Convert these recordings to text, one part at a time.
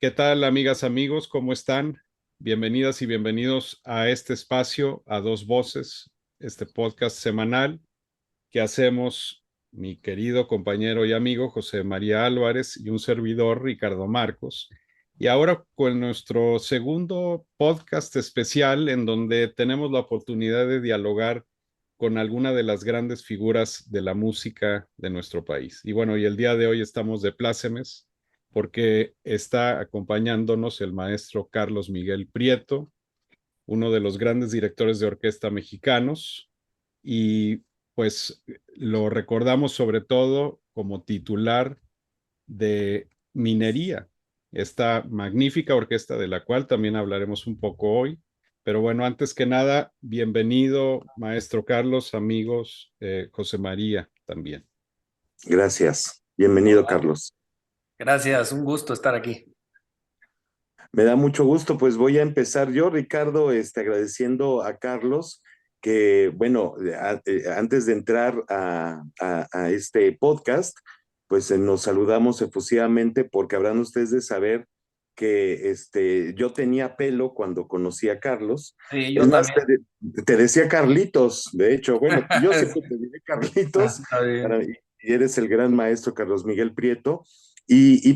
¿Qué tal, amigas, amigos? ¿Cómo están? Bienvenidas y bienvenidos a este espacio, a Dos Voces, este podcast semanal que hacemos mi querido compañero y amigo José María Álvarez y un servidor, Ricardo Marcos. Y ahora con nuestro segundo podcast especial en donde tenemos la oportunidad de dialogar con alguna de las grandes figuras de la música de nuestro país. Y bueno, y el día de hoy estamos de plácemes porque está acompañándonos el maestro Carlos Miguel Prieto, uno de los grandes directores de orquesta mexicanos, y pues lo recordamos sobre todo como titular de Minería, esta magnífica orquesta de la cual también hablaremos un poco hoy. Pero bueno, antes que nada, bienvenido, maestro Carlos, amigos, José María también. Gracias. Bienvenido, Carlos. Gracias, un gusto estar aquí. Me da mucho gusto, pues voy a empezar yo, Ricardo, agradeciendo a Carlos que, bueno, antes de entrar a este podcast, pues nos saludamos efusivamente porque habrán ustedes de saber que yo tenía pelo cuando conocí a Carlos. Sí, Es yo más, también. te decía Carlitos, de hecho, bueno, yo siempre te diré Carlitos, Está bien. y eres el gran maestro Carlos Miguel Prieto.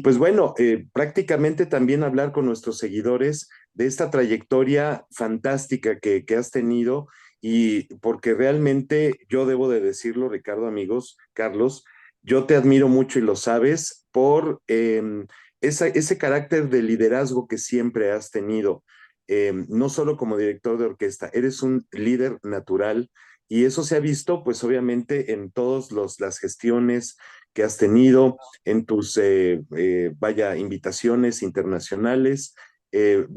Pues bueno, prácticamente también hablar con nuestros seguidores de esta trayectoria fantástica que has tenido y porque realmente yo debo de decirlo, Ricardo, amigos, Carlos, yo te admiro mucho y lo sabes por ese carácter de liderazgo que siempre has tenido, no solo como director de orquesta, eres un líder natural y eso se ha visto pues obviamente en todas las gestiones que has tenido en tus, vaya, invitaciones internacionales.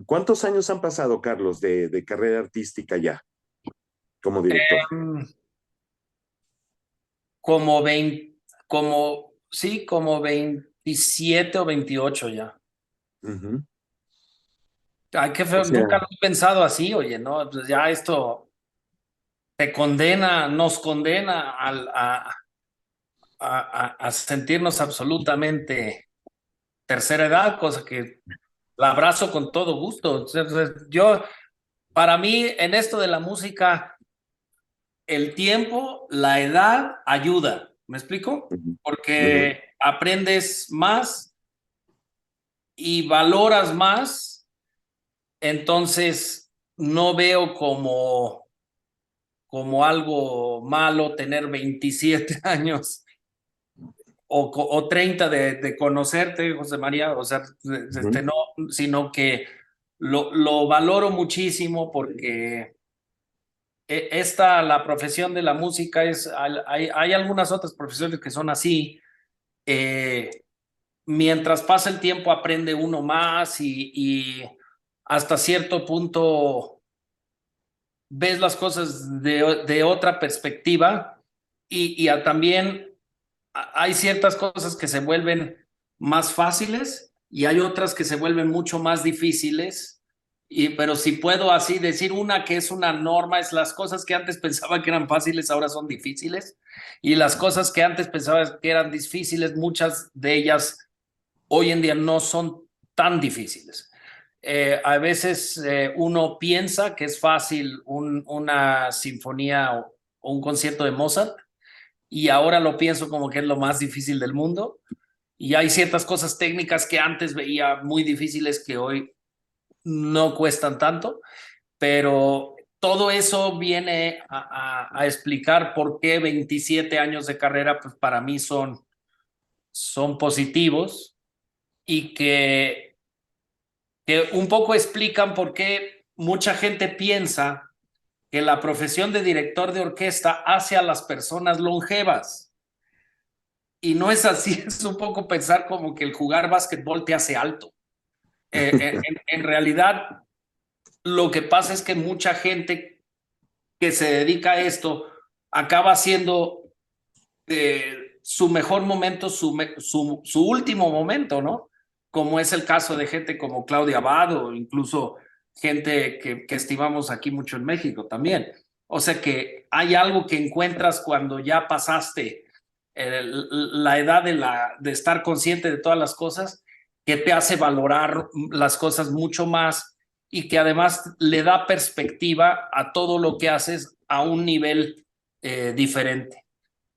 ¿Cuántos años han pasado, Carlos, de carrera artística ya como director? Mm, Como 20, como 27 o 28 ya. Ujú. Ay, qué O feo, sea, nunca lo he pensado así, oye, ¿no? Pues ya esto te condena, nos condena a sentirnos absolutamente tercera edad, cosa que la abrazo con todo gusto. Entonces, para mí, en esto de la música, el tiempo, la edad ayuda, ¿me explico? ujú, ujú, Porque aprendes más y valoras más, entonces no veo como algo malo tener 27 años o 30 de conocerte, José María, o sea, ujú. no, sino que lo valoro muchísimo porque la profesión de la música hay algunas otras profesiones que son así. eh, Mientras pasa el tiempo aprende uno más y hasta cierto punto ves las cosas de otra perspectiva también hay ciertas cosas que se vuelven más fáciles y hay otras que se vuelven mucho más difíciles. Pero si puedo así decir una que es una norma, es las cosas que antes pensaba que eran fáciles ahora son difíciles y las cosas que antes pensaba que eran difíciles, muchas de ellas hoy en día no son tan difíciles. A veces uno piensa que es fácil una sinfonía o un concierto de Mozart y ahora lo pienso como que es lo más difícil del mundo. Y hay ciertas cosas técnicas que antes veía muy difíciles que hoy no cuestan tanto, pero todo eso viene a explicar por qué 27 años de carrera pues para mí son positivos y que un poco explican por qué mucha gente piensa que la profesión de director de orquesta hace a las personas longevas. Y no es así, es un poco pensar como que el jugar básquetbol te hace alto. En realidad, lo que pasa es que mucha gente que se dedica a esto acaba haciendo su mejor momento, su último momento, ¿no? Como es el caso de gente como Claudia Abado, incluso gente que estimamos aquí mucho en México también. O sea que hay algo que encuentras cuando ya pasaste la edad de estar consciente de todas las cosas, que te hace valorar las cosas mucho más y que además le da perspectiva a todo lo que haces a un nivel diferente.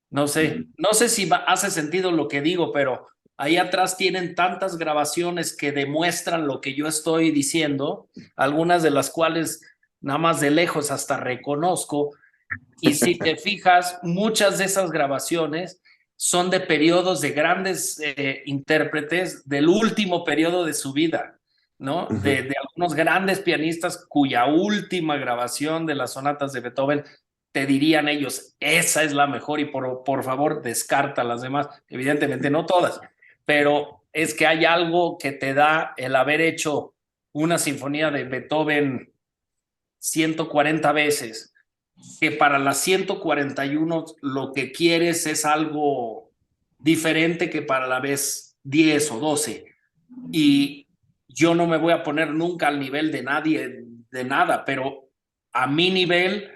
No sé si hace sentido lo que digo, pero ahí atrás tienen tantas grabaciones que demuestran lo que yo estoy diciendo, algunas de las cuales nada más de lejos hasta reconozco. Y si te fijas, muchas de esas grabaciones son de periodos de grandes intérpretes del último periodo de su vida, ¿no? De algunos grandes pianistas cuya última grabación de las sonatas de Beethoven te dirían ellos, esa es la mejor y por favor descarta las demás. Evidentemente no todas, pero es que hay algo que te da el haber hecho una sinfonía de Beethoven 140 veces, que para las 141 lo que quieres es algo diferente que para la vez 10 o 12. Y yo no me voy a poner nunca al nivel de nadie, de nada, pero a mi nivel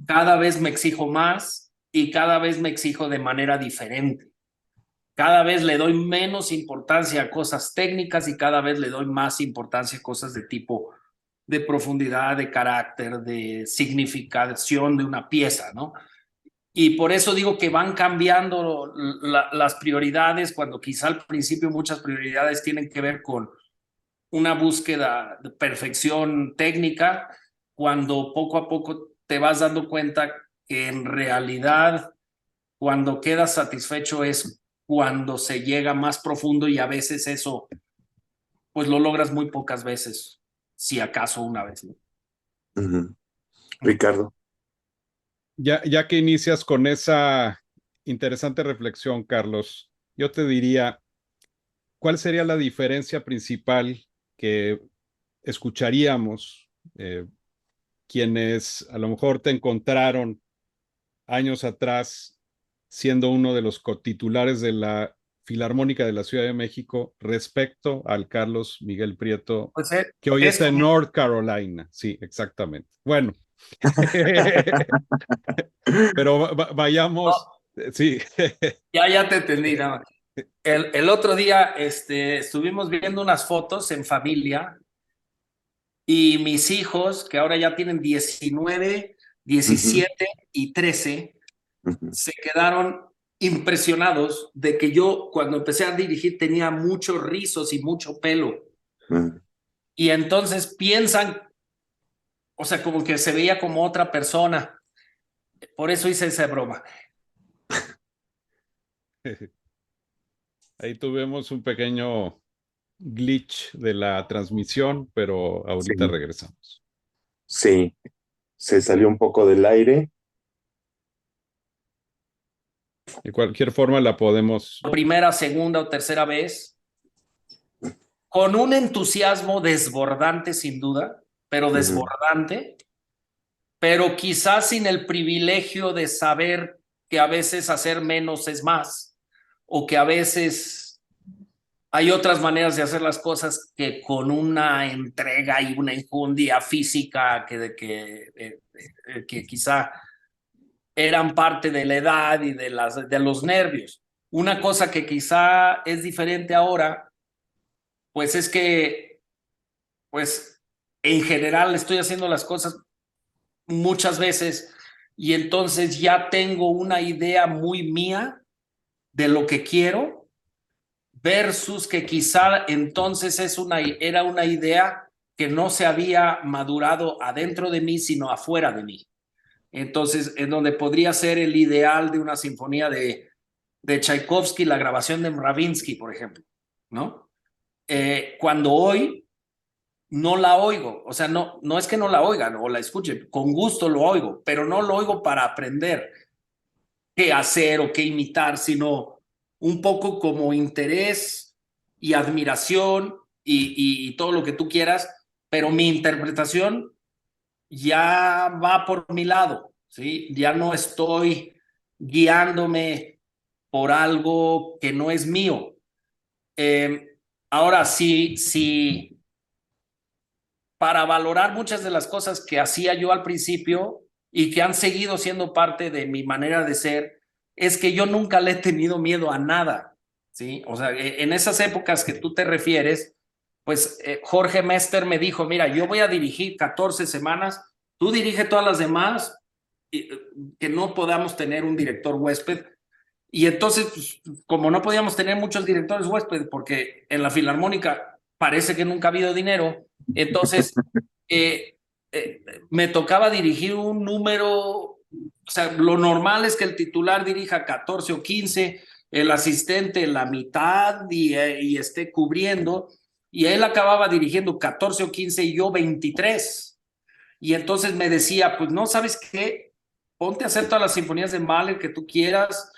cada vez me exijo más y cada vez me exijo de manera diferente. Cada vez le doy menos importancia a cosas técnicas y cada vez le doy más importancia a cosas de tipo de profundidad, de carácter, de significación de una pieza, ¿no? Y por eso digo que van cambiando las prioridades, cuando quizá al principio muchas prioridades tienen que ver con una búsqueda de perfección técnica, cuando poco a poco te vas dando cuenta que en realidad cuando quedas satisfecho es cuando se llega más profundo, y a veces eso pues lo logras muy pocas veces, si acaso una vez, ¿no? Ricardo. Ya que inicias con esa interesante reflexión, Carlos, yo te diría, ¿cuál sería la diferencia principal que escucharíamos quienes a lo mejor te encontraron años atrás siendo uno de los cotitulares de la Filarmónica de la Ciudad de México respecto al Carlos Miguel Prieto, pues que hoy está en North Carolina? Sí, exactamente. Bueno, pero vayamos, sí. Ya te entendí. No. El otro día estuvimos viendo unas fotos en familia y mis hijos, que ahora ya tienen 19, 17 y 13, se quedaron impresionados de que yo cuando empecé a dirigir tenía muchos rizos y mucho pelo. Y entonces piensan, o sea, como que se veía como otra persona. Por eso hice esa broma. Ahí tuvimos un pequeño glitch de la transmisión, pero ahorita regresamos. Sí, se salió un poco del aire. De cualquier forma la podemos... Primera, segunda o tercera vez, con un entusiasmo desbordante sin duda, pero desbordante, pero quizás sin el privilegio de saber que a veces hacer menos es más, o que a veces hay otras maneras de hacer las cosas que con una entrega y una enjundia física que quizá eran parte de la edad y de los nervios. Una cosa que quizá es diferente ahora, pues es que, pues en general estoy haciendo las cosas muchas veces y entonces ya tengo una idea muy mía de lo que quiero, versus que quizá entonces era una idea que no se había madurado adentro de mí, sino afuera de mí. Entonces, en donde podría ser el ideal de una sinfonía de Tchaikovsky, la grabación de Stravinsky, por ejemplo, ¿no? Cuando hoy no la oigo, o sea, no es que no la oigan o la escuche, con gusto lo oigo, pero no lo oigo para aprender qué hacer o qué imitar, sino un poco como interés y admiración y todo lo que tú quieras, pero mi interpretación ya va por mi lado, ¿sí? Ya no estoy guiándome por algo que no es mío. Ahora, sí, para valorar muchas de las cosas que hacía yo al principio y que han seguido siendo parte de mi manera de ser, es que yo nunca le he tenido miedo a nada, ¿sí? O sea, en esas épocas que tú te refieres, pues Jorge Mester me dijo, mira, yo voy a dirigir 14 semanas, tú dirige todas las demás, y, que no podamos tener un director huésped. Y entonces, pues, como no podíamos tener muchos directores huésped, porque en la Filarmónica parece que nunca ha habido dinero, entonces me tocaba dirigir un número, o sea, lo normal es que el titular dirija 14 o 15, el asistente la mitad y esté cubriendo, y él acababa dirigiendo 14 o 15 y yo 23. Y entonces me decía, pues no, ¿sabes qué? Ponte a hacer todas las sinfonías de Mahler que tú quieras.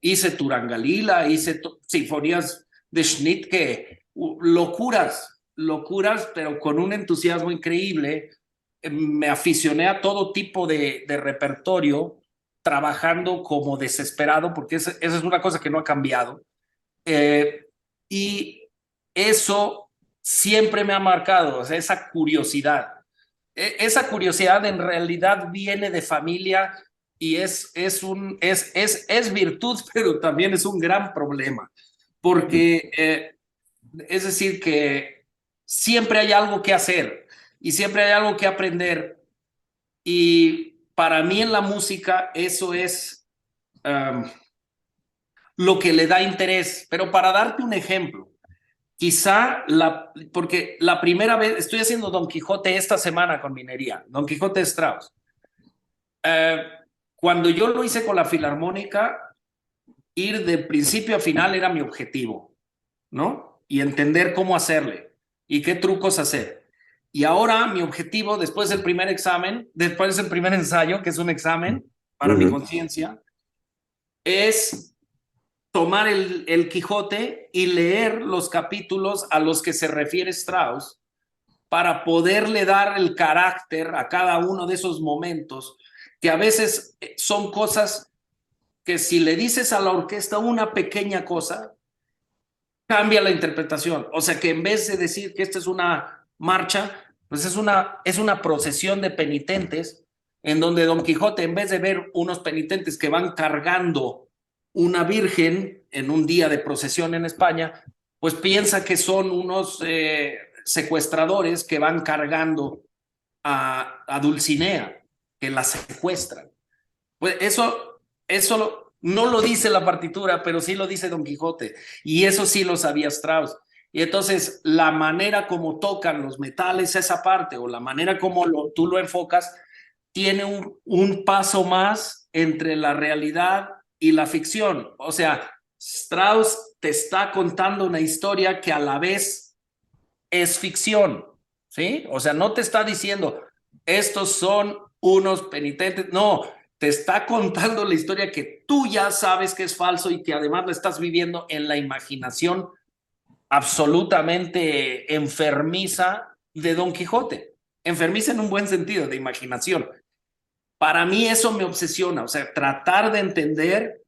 Hice Turangalila, hice sinfonías de Schnittke, locuras, pero con un entusiasmo increíble. Me aficioné a todo tipo de repertorio, trabajando como desesperado, porque esa es una cosa que no ha cambiado. Y eso siempre me ha marcado, o sea, esa curiosidad. Esa curiosidad en realidad viene de familia y es virtud, pero también es un gran problema, porque es decir, que siempre hay algo que hacer y siempre hay algo que aprender, y para mí en la música eso es lo que le da interés. Pero para darte un ejemplo, quizá porque la primera vez, estoy haciendo Don Quijote esta semana con Minería, Don Quijote de Strauss. Cuando yo lo hice con la Filarmónica, ir de principio a final era mi objetivo, ¿no? Y entender cómo hacerle y qué trucos hacer. Y ahora mi objetivo, después del primer examen, después del primer ensayo, que es un examen para mi conciencia, es tomar el Quijote y leer los capítulos a los que se refiere Strauss para poderle dar el carácter a cada uno de esos momentos, que a veces son cosas que si le dices a la orquesta una pequeña cosa, cambia la interpretación. O sea que en vez de decir que esta es una marcha, pues es una procesión de penitentes, en donde Don Quijote, en vez de ver unos penitentes que van cargando una virgen en un día de procesión en España, pues piensa que son unos secuestradores que van cargando a Dulcinea, que la secuestran. Pues eso no lo dice la partitura, pero sí lo dice Don Quijote, y eso sí lo sabía Strauss. Y entonces la manera como tocan los metales esa parte, o la manera como tú lo enfocas, tiene un paso más entre la realidad y la ficción. O sea, Strauss te está contando una historia que a la vez es ficción, ¿sí? O sea, no te está diciendo, estos son unos penitentes, no, te está contando la historia que tú ya sabes que es falso y que además la estás viviendo en la imaginación absolutamente enfermiza de Don Quijote. Enfermiza en un buen sentido, de imaginación. Para mí eso me obsesiona, o sea, tratar de entender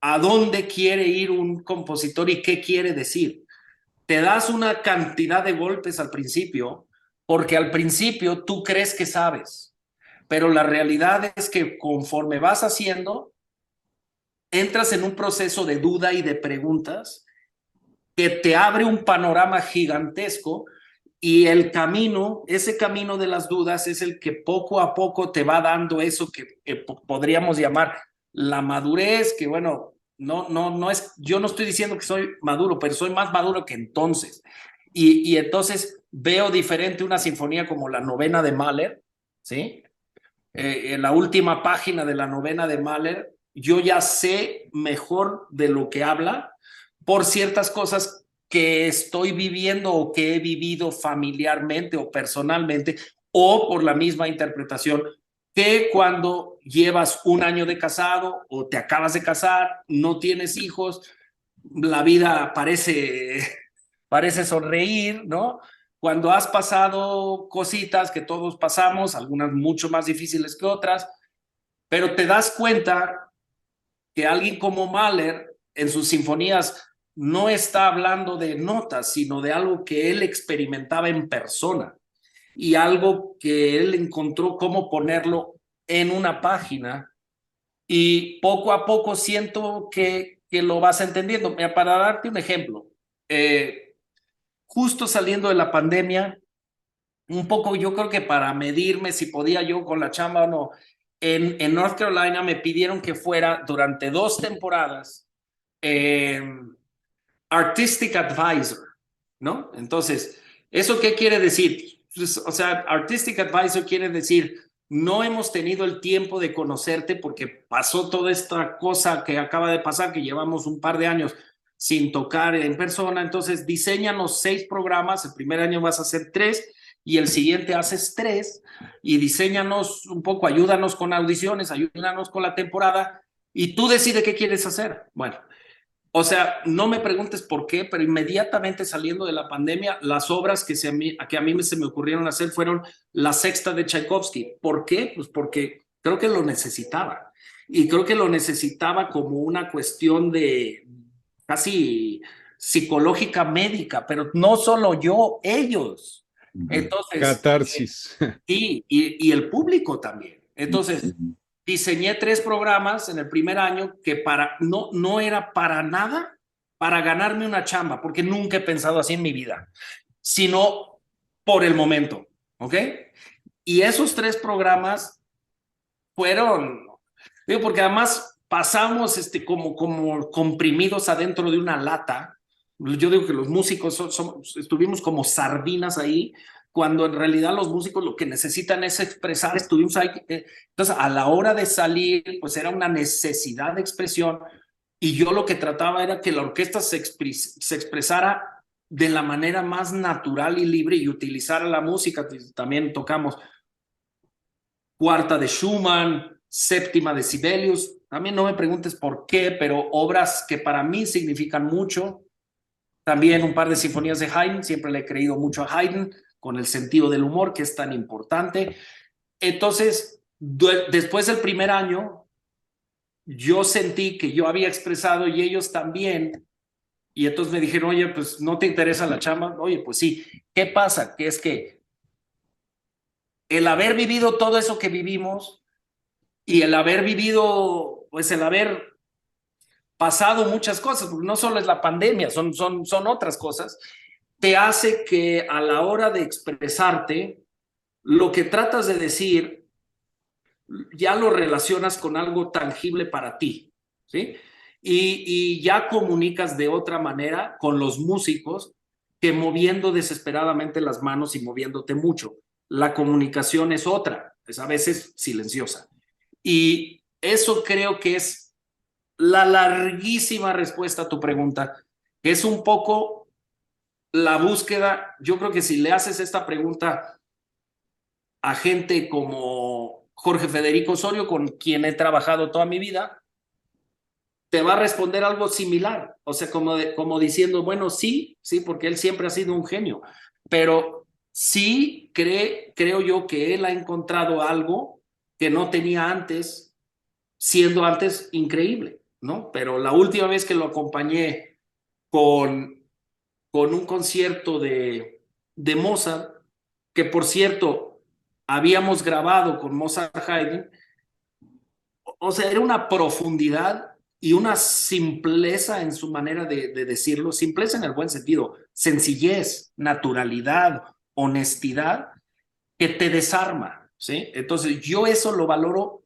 a dónde quiere ir un compositor y qué quiere decir. Te das una cantidad de golpes al principio, porque al principio tú crees que sabes, pero la realidad es que conforme vas haciendo, entras en un proceso de duda y de preguntas que te abre un panorama gigantesco, y el camino, ese camino de las dudas es el que poco a poco te va dando eso que podríamos llamar la madurez, que bueno, no es, yo no estoy diciendo que soy maduro, pero soy más maduro que entonces. Y entonces veo diferente una sinfonía como la novena de Mahler, ¿sí? En la última página de la novena de Mahler, yo ya sé mejor de lo que habla por ciertas cosas que estoy viviendo o que he vivido familiarmente o personalmente, o por la misma interpretación que cuando llevas un año de casado o te acabas de casar, no tienes hijos, la vida parece sonreír, ¿no? Cuando has pasado cositas que todos pasamos, algunas mucho más difíciles que otras, pero te das cuenta que alguien como Mahler en sus sinfonías no está hablando de notas, sino de algo que él experimentaba en persona y algo que él encontró cómo ponerlo en una página. Y poco a poco siento que que lo vas entendiendo. Mira, para darte un ejemplo, justo saliendo de la pandemia, un poco yo creo que para medirme si podía yo con la chamba o no, en North Carolina me pidieron que fuera durante 2 temporadas Artistic Advisor, ¿no? Entonces, ¿eso qué quiere decir? Pues, o sea, Artistic Advisor quiere decir, no hemos tenido el tiempo de conocerte porque pasó toda esta cosa que acaba de pasar, que llevamos un par de años sin tocar en persona, entonces diséñanos 6 programas, el primer año vas a hacer 3 y el siguiente haces 3 y diséñanos un poco, ayúdanos con audiciones, ayúdanos con la temporada y tú decides qué quieres hacer. Bueno, o sea, no me preguntes por qué, pero inmediatamente saliendo de la pandemia, las obras que a mí se me ocurrieron hacer fueron La Sexta de Tchaikovsky. ¿Por qué? Pues porque creo que lo necesitaba. Y creo que lo necesitaba como una cuestión de casi psicológica médica, pero no solo yo, ellos. Entonces, Catarsis. sí, y el público también. Entonces, diseñé 3 programas en el primer año que no era para nada para ganarme una chamba, porque nunca he pensado así en mi vida, sino por el momento, ¿ok? Y esos 3 programas fueron, digo, porque además pasamos como comprimidos adentro de una lata. Yo digo que los músicos estuvimos como sardinas ahí, cuando en realidad los músicos lo que necesitan es expresar, estuvimos ahí. Entonces, a la hora de salir, pues era una necesidad de expresión y yo lo que trataba era que la orquesta se expresara de la manera más natural y libre y utilizara la música. También tocamos Cuarta de Schumann, Séptima de Sibelius. También no me preguntes por qué, pero obras que para mí significan mucho. También un par de sinfonías de Haydn, siempre le he creído mucho a Haydn, con el sentido del humor, que es tan importante. Entonces, después del primer año, yo sentí que yo había expresado y ellos también, y entonces me dijeron, oye, pues ¿no te interesa la chamba? Oye, pues sí. ¿Qué pasa? Que es que el haber vivido todo eso que vivimos y el haber vivido, pues el haber pasado muchas cosas, porque no solo es la pandemia, son otras cosas, te hace que a la hora de expresarte, lo que tratas de decir ya lo relacionas con algo tangible para ti, ¿sí? Y ya comunicas de otra manera con los músicos que moviendo desesperadamente las manos y moviéndote mucho. La comunicación es otra, es a veces silenciosa. Y eso creo que es la larguísima respuesta a tu pregunta, que es un poco la búsqueda. Yo creo que si le haces esta pregunta a gente como Jorge Federico Osorio, con quien he trabajado toda mi vida, te va a responder algo similar. O sea, como diciendo, bueno, sí, porque él siempre ha sido un genio, pero sí creo yo que él ha encontrado algo que no tenía antes, siendo antes increíble, ¿no? Pero la última vez que lo acompañé con un concierto de Mozart, que por cierto habíamos grabado con Mozart Haydn, o sea, era una profundidad y una simpleza en su manera de decirlo, simpleza en el buen sentido, sencillez, naturalidad, honestidad, que te desarma, ¿sí? Entonces yo eso lo valoro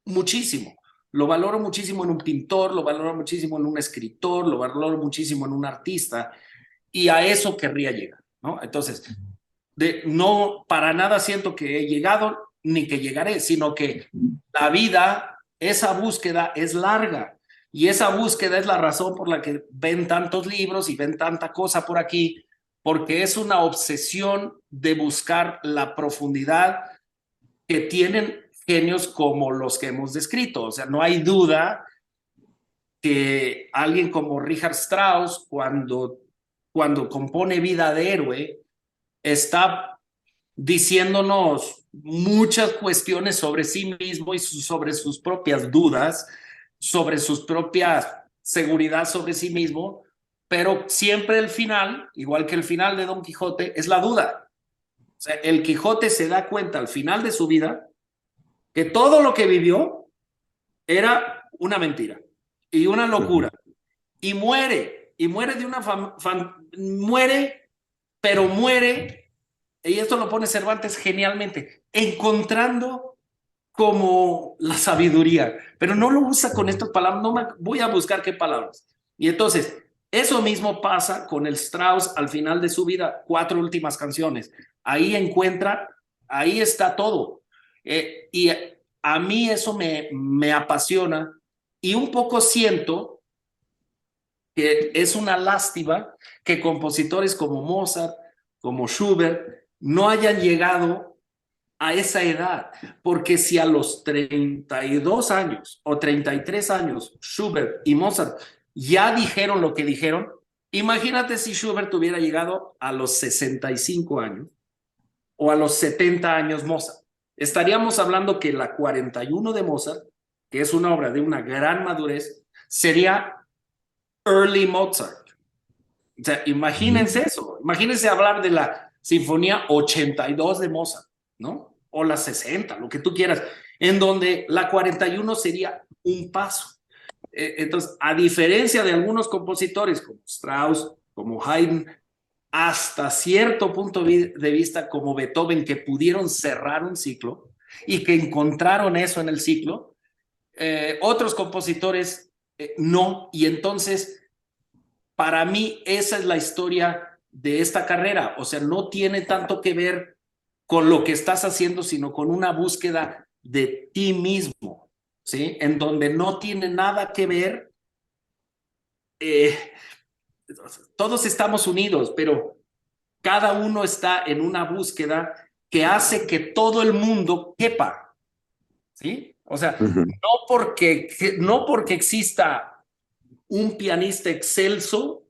muchísimo. Lo valoro muchísimo en un pintor, lo valoro muchísimo en un escritor, lo valoro muchísimo en un artista, y a eso querría llegar, ¿no? Entonces, no para nada siento que he llegado ni que llegaré, sino que la vida, esa búsqueda es larga, y esa búsqueda es la razón por la que ven tantos libros y ven tanta cosa por aquí, porque es una obsesión de buscar la profundidad que tienen genios como los que hemos descrito. O sea, no hay duda que alguien como Richard Strauss, cuando compone Vida de Héroe, está diciéndonos muchas cuestiones sobre sí mismo y sobre sus propias dudas, sobre sus propias seguridad sobre sí mismo, pero siempre el final, igual que el final de Don Quijote, es la duda. O sea, el Quijote se da cuenta al final de su vida que todo lo que vivió era una mentira y una locura y muere de una muere, pero muere, y esto lo pone Cervantes genialmente, encontrando como la sabiduría, pero no lo usa con estas palabras, no me, voy a buscar qué palabras. Y entonces, eso mismo pasa con el Strauss al final de su vida, 4 últimas canciones. Ahí encuentra, ahí está todo. Y a mí eso me apasiona y un poco siento que es una lástima que compositores como Mozart, como Schubert, no hayan llegado a esa edad, porque si a los 32 años o 33 años Schubert y Mozart ya dijeron lo que dijeron, imagínate si Schubert hubiera llegado a los 65 años o a los 70 años Mozart. Estaríamos hablando que la 41 de Mozart, que es una obra de una gran madurez, sería early Mozart. O sea, imagínense eso, imagínense hablar de la Sinfonía 82 de Mozart, ¿no? O la 60, lo que tú quieras, en donde la 41 sería un paso. Entonces, a diferencia de algunos compositores como Strauss, como Haydn, hasta cierto punto de vista como Beethoven, que pudieron cerrar un ciclo y que encontraron eso en el ciclo, otros compositores no, y entonces para mí esa es la historia de esta carrera, o sea, no tiene tanto que ver con lo que estás haciendo, sino con una búsqueda de ti mismo, ¿sí? En donde no tiene nada que ver, eh, todos estamos unidos, pero cada uno está en una búsqueda que hace que todo el mundo quepa, ¿sí? O sea, no porque exista un pianista excelso,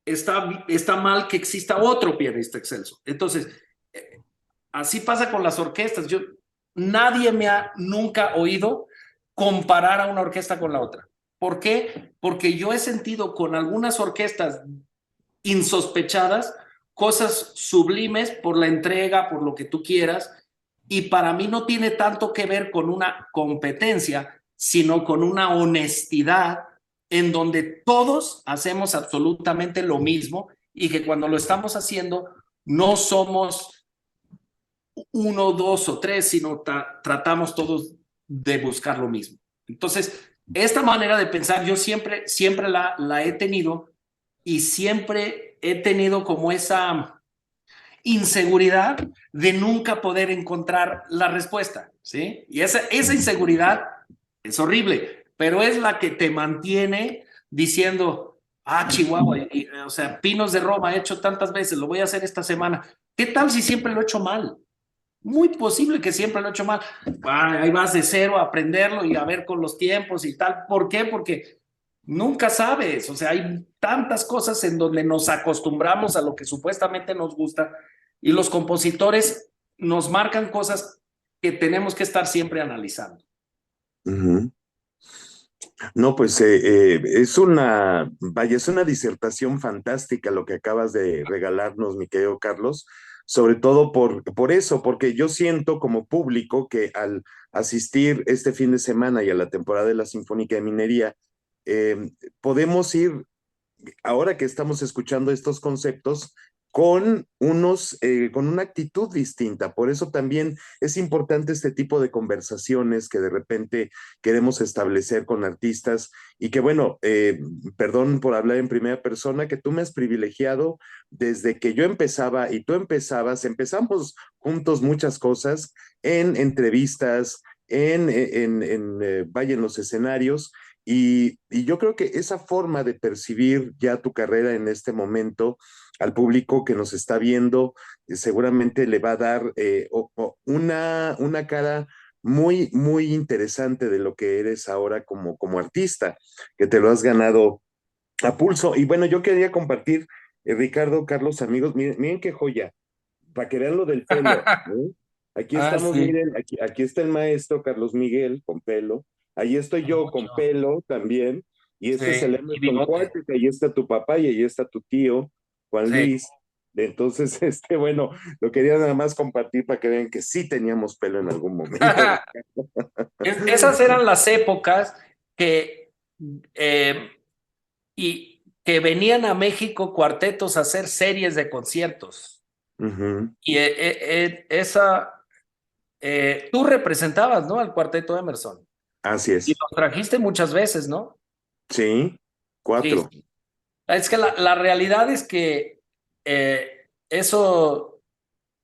está mal que exista otro pianista excelso. Entonces, así pasa con las orquestas. Nadie me ha nunca oído comparar a una orquesta con la otra. ¿Por qué? Porque yo he sentido con algunas orquestas insospechadas cosas sublimes por la entrega, por lo que tú quieras, y para mí no tiene tanto que ver con una competencia, sino con una honestidad en donde todos hacemos absolutamente lo mismo y que cuando lo estamos haciendo no somos uno, dos o tres, sino tratamos todos de buscar lo mismo. Entonces, esta manera de pensar yo siempre la he tenido y siempre he tenido como esa inseguridad de nunca poder encontrar la respuesta, ¿sí? Y esa inseguridad es horrible, pero es la que te mantiene diciendo, Chihuahua, o sea, Pinos de Roma he hecho tantas veces, lo voy a hacer esta semana. ¿Qué tal si siempre lo he hecho mal? Muy posible que siempre lo he hecho mal. Ahí vas de cero a aprenderlo y a ver con los tiempos y tal. ¿Por qué? Porque nunca sabes. O sea, hay tantas cosas en donde nos acostumbramos a lo que supuestamente nos gusta y los compositores nos marcan cosas que tenemos que estar siempre analizando. No, pues vaya, es una disertación fantástica lo que acabas de regalarnos, mi querido Carlos, sobre todo por eso, porque yo siento como público que al asistir este fin de semana y a la temporada de la Sinfónica de Minería, podemos ir ahora que estamos escuchando estos conceptos con una actitud distinta. Por eso también es importante este tipo de conversaciones que de repente queremos establecer con artistas y que bueno, perdón por hablar en primera persona, que tú me has privilegiado desde que yo empezaba y tú empezamos juntos muchas cosas en entrevistas, vaya, en los escenarios. Y yo creo que esa forma de percibir ya tu carrera en este momento al público que nos está viendo, seguramente le va a dar una cara muy, muy interesante de lo que eres ahora como artista, que te lo has ganado a pulso. Y bueno, yo quería compartir, Ricardo, Carlos, amigos, miren qué joya, para que vean lo del pelo, ¿eh? Aquí estamos, Sí. miren, aquí está el maestro Carlos Miguel con pelo, ahí estoy yo con Mucho. pelo también, y este es el Sí, y Emerson bigote. Cuates, ahí está tu papá y ahí está tu tío, Juan Sí. Luis. Entonces, bueno, lo quería nada más compartir para que vean que sí teníamos pelo en algún momento. Esas eran las épocas que y que venían a México cuartetos a hacer series de conciertos. Y tú representabas, ¿no? Al Cuarteto Emerson. Así Y es. lo trajiste muchas veces, ¿no? Sí, Sí, 4. sí. Es que la realidad es que eso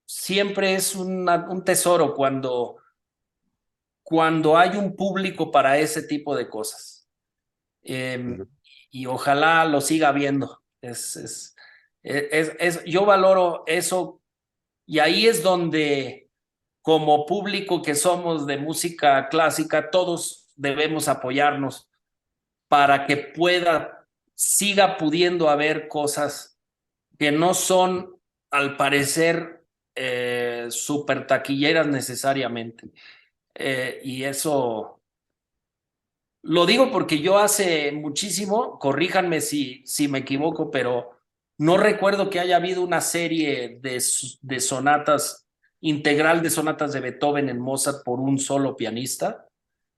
siempre es un tesoro cuando hay un público para ese tipo de cosas. Y ojalá lo siga viendo. Yo valoro eso, y ahí es donde, como público que somos de música clásica, todos debemos apoyarnos para que siga pudiendo haber cosas que no son, al parecer, súper taquilleras necesariamente. Y eso lo digo porque yo hace muchísimo, corríjanme si me equivoco, pero no recuerdo que haya habido una serie de sonatas, integral de sonatas de Beethoven en Mozart por un solo pianista.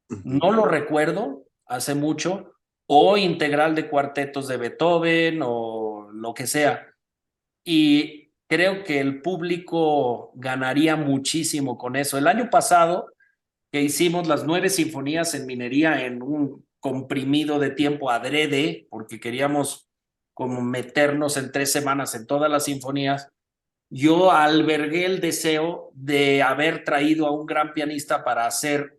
No lo recuerdo, hace mucho, o integral de cuartetos de Beethoven o lo que sea. Y creo que el público ganaría muchísimo con eso. El año pasado, que hicimos las 9 sinfonías en minería en un comprimido de tiempo adrede, porque queríamos como meternos en 3 semanas en todas las sinfonías, yo albergué el deseo de haber traído a un gran pianista para hacer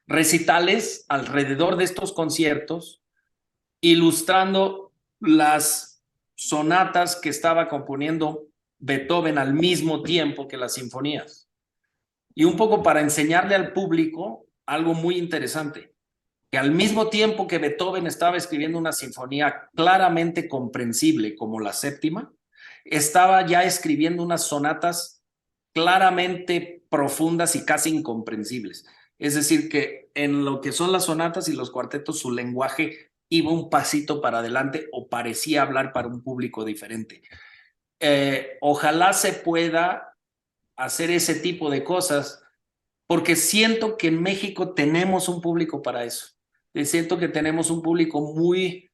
recitales alrededor de estos conciertos, ilustrando las sonatas que estaba componiendo Beethoven al mismo tiempo que las sinfonías. Y un poco para enseñarle al público algo muy interesante, que al mismo tiempo que Beethoven estaba escribiendo una sinfonía claramente comprensible como la séptima, estaba ya escribiendo unas sonatas claramente profundas y casi incomprensibles. Es decir, que en lo que son las sonatas y los cuartetos, su lenguaje iba un pasito para adelante o parecía hablar para un público diferente. Ojalá se pueda hacer ese tipo de cosas, porque siento que en México tenemos un público para eso. Siento que tenemos un público muy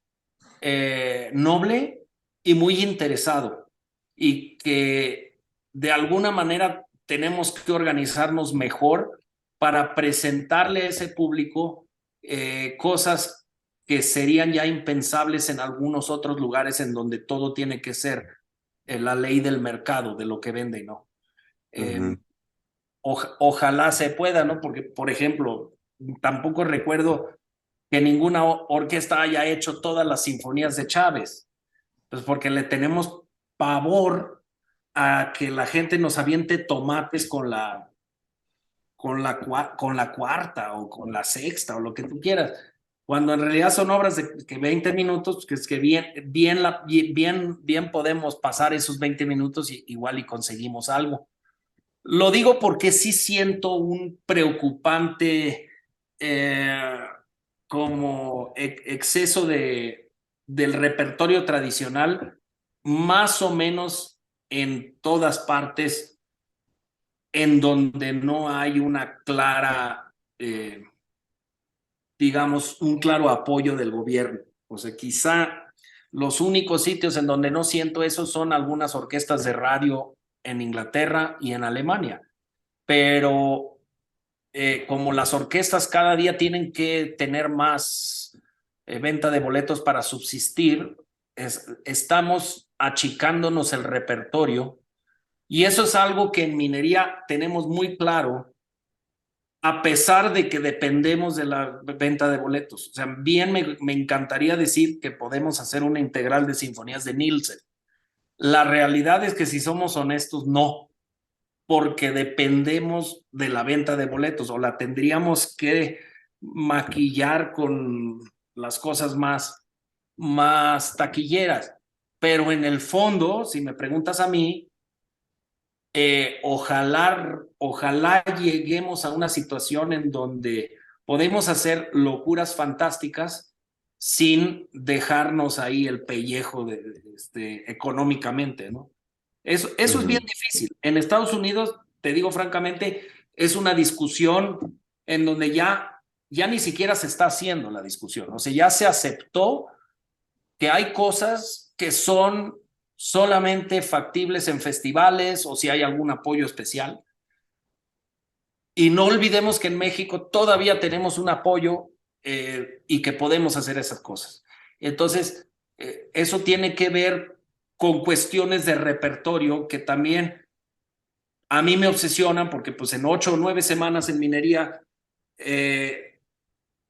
noble y muy interesado, y que de alguna manera tenemos que organizarnos mejor para presentarle a ese público cosas que serían ya impensables en algunos otros lugares en donde todo tiene que ser la ley del mercado, de lo que vende y no. Ojalá se pueda, ¿no? Porque, por ejemplo, tampoco recuerdo que ninguna orquesta haya hecho todas las sinfonías de Chávez, pues porque le tenemos pavor a que la gente nos aviente tomates con la cuarta o con la sexta o lo que tú quieras, cuando en realidad son obras de que 20 minutos, que es que bien podemos pasar esos 20 minutos y igual y conseguimos algo. Lo digo porque sí siento un preocupante como exceso del repertorio tradicional, más o menos en todas partes, en donde no hay una clara, digamos, un claro apoyo del gobierno. O sea, quizá los únicos sitios en donde no siento eso son algunas orquestas de radio en Inglaterra y en Alemania. Pero como las orquestas cada día tienen que tener más venta de boletos para subsistir, estamos achicándonos el repertorio, y eso es algo que en minería tenemos muy claro, a pesar de que dependemos de la venta de boletos. O sea, bien me encantaría decir que podemos hacer una integral de sinfonías de Nielsen. La realidad es que, si somos honestos, no, porque dependemos de la venta de boletos, o la tendríamos que maquillar con las cosas más taquilleras. Pero en el fondo, si me preguntas a mí, ojalá lleguemos a una situación en donde podemos hacer locuras fantásticas sin dejarnos ahí el pellejo económicamente, ¿no? Eso es bien difícil. En Estados Unidos, te digo francamente, es una discusión en donde ya ya ni siquiera se está haciendo la discusión. O sea, ya se aceptó que hay cosas que son solamente factibles en festivales o si hay algún apoyo especial. Y no olvidemos que en México todavía tenemos un apoyo y que podemos hacer esas cosas. Entonces, eso tiene que ver con cuestiones de repertorio que también a mí me obsesionan porque pues en 8 o 9 semanas en minería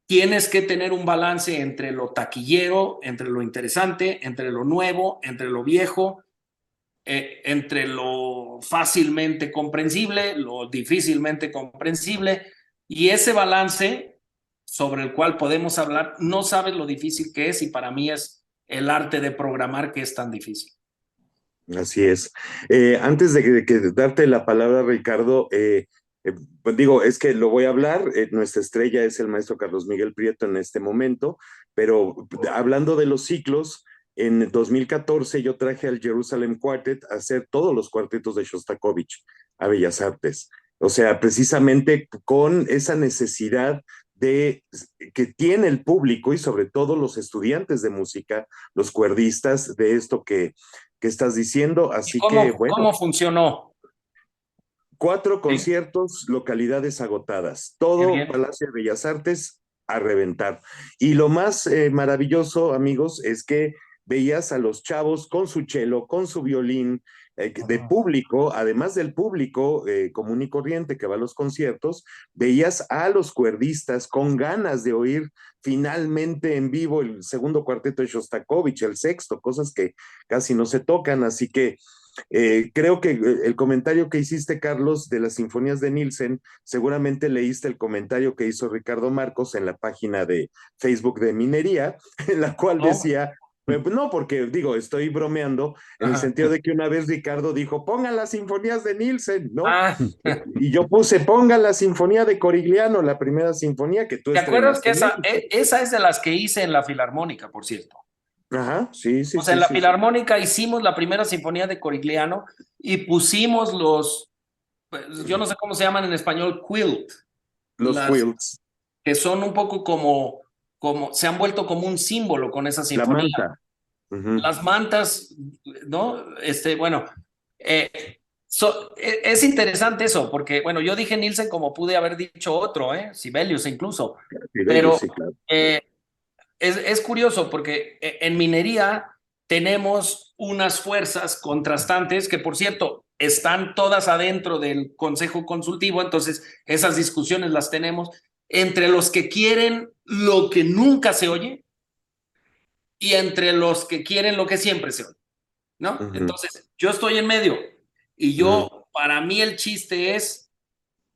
tienes que tener un balance entre lo taquillero, entre lo interesante, entre lo nuevo, entre lo viejo, entre lo fácilmente comprensible, lo difícilmente comprensible, y ese balance sobre el cual podemos hablar, no sabes lo difícil que es, y para mí es el arte de programar que es tan difícil. Así es. Antes de que darte la palabra, Ricardo, pues digo, es que lo voy a hablar, nuestra estrella es el maestro Carlos Miguel Prieto en este momento, pero hablando de los ciclos, en 2014 yo traje al Jerusalem Quartet a hacer todos los cuartetos de Shostakovich a Bellas Artes. O sea, precisamente con esa necesidad de que tiene el público y sobre todo los estudiantes de música, los cuerdistas, de esto que estás diciendo, así que bueno. ¿Cómo funcionó? 4 conciertos, localidades agotadas, todo Palacio de Bellas Artes a reventar. Y lo más maravilloso, amigos, es que veías a los chavos con su cello, con su violín, de público, además del público común y corriente que va a los conciertos, veías a los cuerdistas con ganas de oír finalmente en vivo el segundo cuarteto de Shostakovich, el sexto, cosas que casi no se tocan, así que creo que el comentario que hiciste, Carlos, de las sinfonías de Nielsen, seguramente leíste el comentario que hizo Ricardo Marcos en la página de Facebook de Minería, en la cual decía, no, porque digo, estoy bromeando, en el sentido de que una vez Ricardo dijo, pongan las sinfonías de Nielsen, ¿no? Y yo puse, pongan la sinfonía de Corigliano, la primera sinfonía que tú ¿Te acuerdas que estrenaste? esa es de las que hice en la Filarmónica, por cierto? Ajá, sí, sí. O sea, en la Filarmónica hicimos la primera sinfonía de Corigliano y pusimos yo no sé cómo se llaman en español, quilt. Los quilts. Que son un poco como se han vuelto como un símbolo con esa sinfonía. La manta. Las mantas, ¿no? Bueno, es interesante eso, porque, bueno, yo dije Nielsen como pude haber dicho otro, Sibelius incluso, pero sí, claro. Es curioso porque en minería tenemos unas fuerzas contrastantes que, por cierto, están todas adentro del Consejo Consultivo, entonces esas discusiones las tenemos entre los que quieren lo que nunca se oye y entre los que quieren lo que siempre se oye, ¿no? Entonces, yo estoy en medio y para mí el chiste es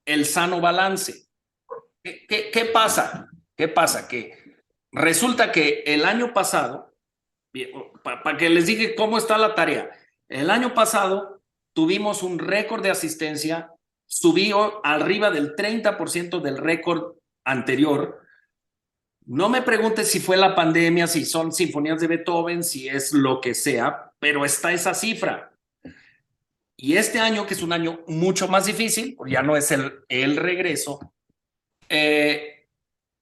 el sano balance. ¿Qué pasa? ¿Qué pasa? Que resulta que el año pasado, para que les diga cómo está la tarea, el año pasado tuvimos un récord de asistencia, subió arriba del 30% del récord anterior. No me preguntes si fue la pandemia, si son sinfonías de Beethoven, si es lo que sea, pero está esa cifra. Y este año, que es un año mucho más difícil, ya no es el regreso,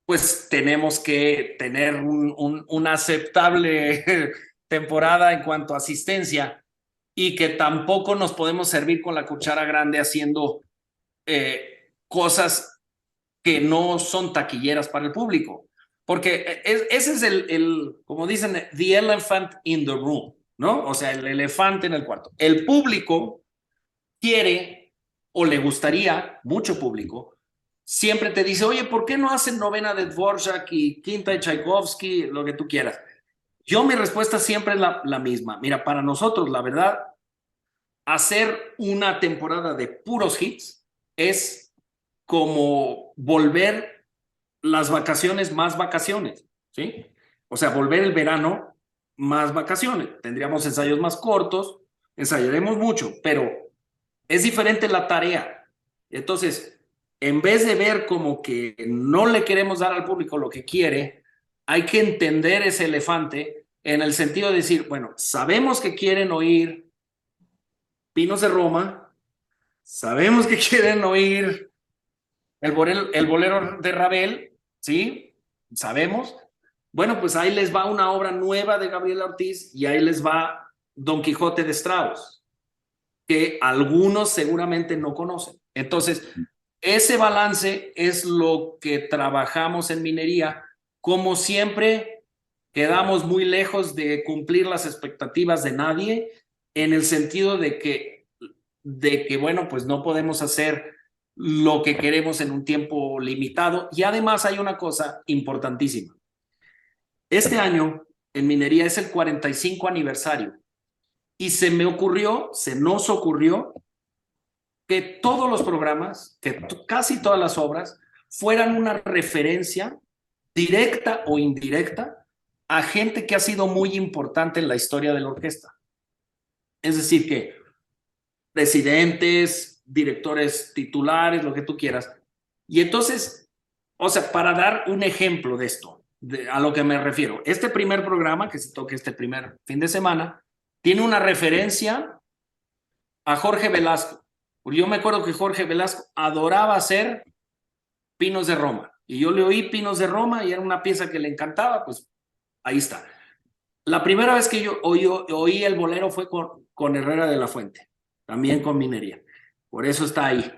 pues tenemos que tener una aceptable temporada en cuanto a asistencia y que tampoco nos podemos servir con la cuchara grande haciendo cosas que no son taquilleras para el público. Porque ese es como dicen, the elephant in the room, ¿no? O sea, el elefante en el cuarto. El público quiere o le gustaría, mucho público, siempre te dice, oye, ¿por qué no hacen novena de Dvorak y quinta de Tchaikovsky, lo que tú quieras? Mi respuesta siempre es la misma. Mira, para nosotros, la verdad, hacer una temporada de puros hits es como volver las vacaciones más vacaciones, ¿sí? O sea, volver el verano más vacaciones. Tendríamos ensayos más cortos, ensayaremos mucho, pero es diferente la tarea. Entonces, en vez de ver como que no le queremos dar al público lo que quiere, hay que entender ese elefante en el sentido de decir, bueno, sabemos que quieren oír Pinos de Roma, sabemos que quieren oír el bolero de Ravel, ¿sí? Sabemos. Bueno, pues ahí les va una obra nueva de Gabriela Ortiz y ahí les va Don Quijote de Strauss, que algunos seguramente no conocen. Entonces, ese balance es lo que trabajamos en minería. Como siempre, quedamos muy lejos de cumplir las expectativas de nadie, en el sentido de que bueno, pues no podemos hacer lo que queremos en un tiempo limitado. Y además hay una cosa importantísima. Este año en minería es el 45 aniversario y se nos ocurrió que todos los programas, que casi todas las obras, fueran una referencia directa o indirecta a gente que ha sido muy importante en la historia de la orquesta. Es decir, que presidentes, directores titulares, lo que tú quieras. Y entonces, o sea, para dar un ejemplo de esto, a lo que me refiero, este primer programa que se toque este primer fin de semana, tiene una referencia a Jorge Velasco. Yo me acuerdo que Jorge Velasco adoraba hacer Pinos de Roma. Y yo le oí Pinos de Roma y era una pieza que le encantaba, pues ahí está. La primera vez que yo oí el bolero fue con Herrera de la Fuente, también con minería. Por eso está ahí.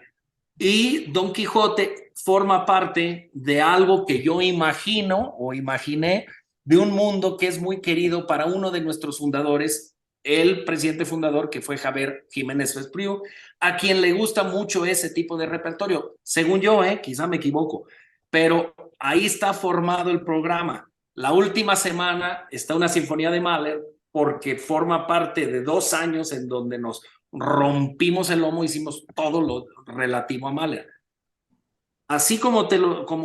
Y Don Quijote forma parte de algo que yo imagino o imaginé de un mundo que es muy querido para uno de nuestros fundadores, el presidente fundador, que fue Javier Jiménez Espriu, a quien le gusta mucho ese tipo de repertorio. Según yo, quizá me equivoco, pero ahí está formado el programa. La última semana está una sinfonía de Mahler porque forma parte de 2 años en donde nos rompimos el lomo, hicimos todo lo relativo a Mahler. Así como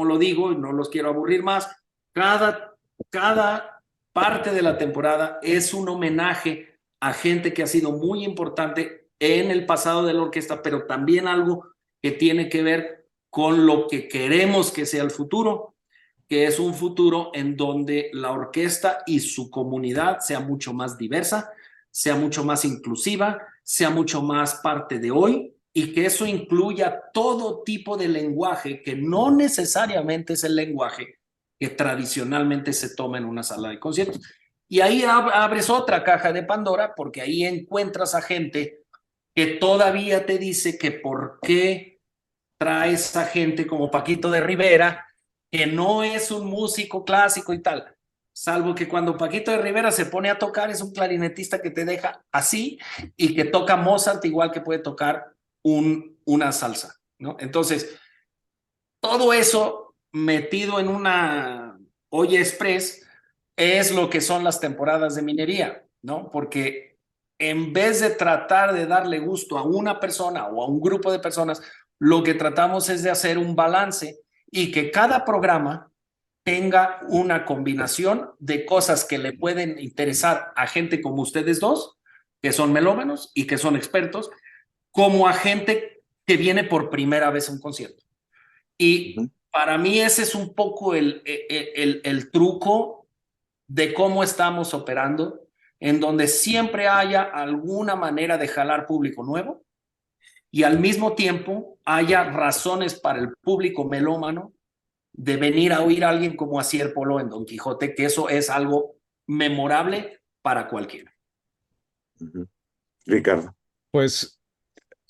lo digo, y no los quiero aburrir más, cada parte de la temporada es un homenaje a gente que ha sido muy importante en el pasado de la orquesta, pero también algo que tiene que ver con lo que queremos que sea el futuro, que es un futuro en donde la orquesta y su comunidad sea mucho más diversa, sea mucho más inclusiva, sea mucho más parte de hoy y que eso incluya todo tipo de lenguaje que no necesariamente es el lenguaje que tradicionalmente se toma en una sala de conciertos. Y ahí abres otra caja de Pandora porque ahí encuentras a gente que todavía te dice que por qué traes a gente como Paquito de Rivera, que no es un músico clásico y tal, salvo que cuando Paquito de Rivera se pone a tocar es un clarinetista que te deja así y que toca Mozart igual que puede tocar una salsa, ¿no? Entonces, todo eso metido en una olla express es lo que son las temporadas de minería, ¿no? Porque en vez de tratar de darle gusto a una persona o a un grupo de personas, lo que tratamos es de hacer un balance y que cada programa tenga una combinación de cosas que le pueden interesar a gente como ustedes dos, que son melómanos y que son expertos, como a gente que viene por primera vez a un concierto. Y para mí ese es un poco el truco de cómo estamos operando, en donde siempre haya alguna manera de jalar público nuevo y al mismo tiempo haya razones para el público melómano de venir a oír a alguien como Asier Polo en Don Quijote, que eso es algo memorable para cualquiera. Ricardo. Pues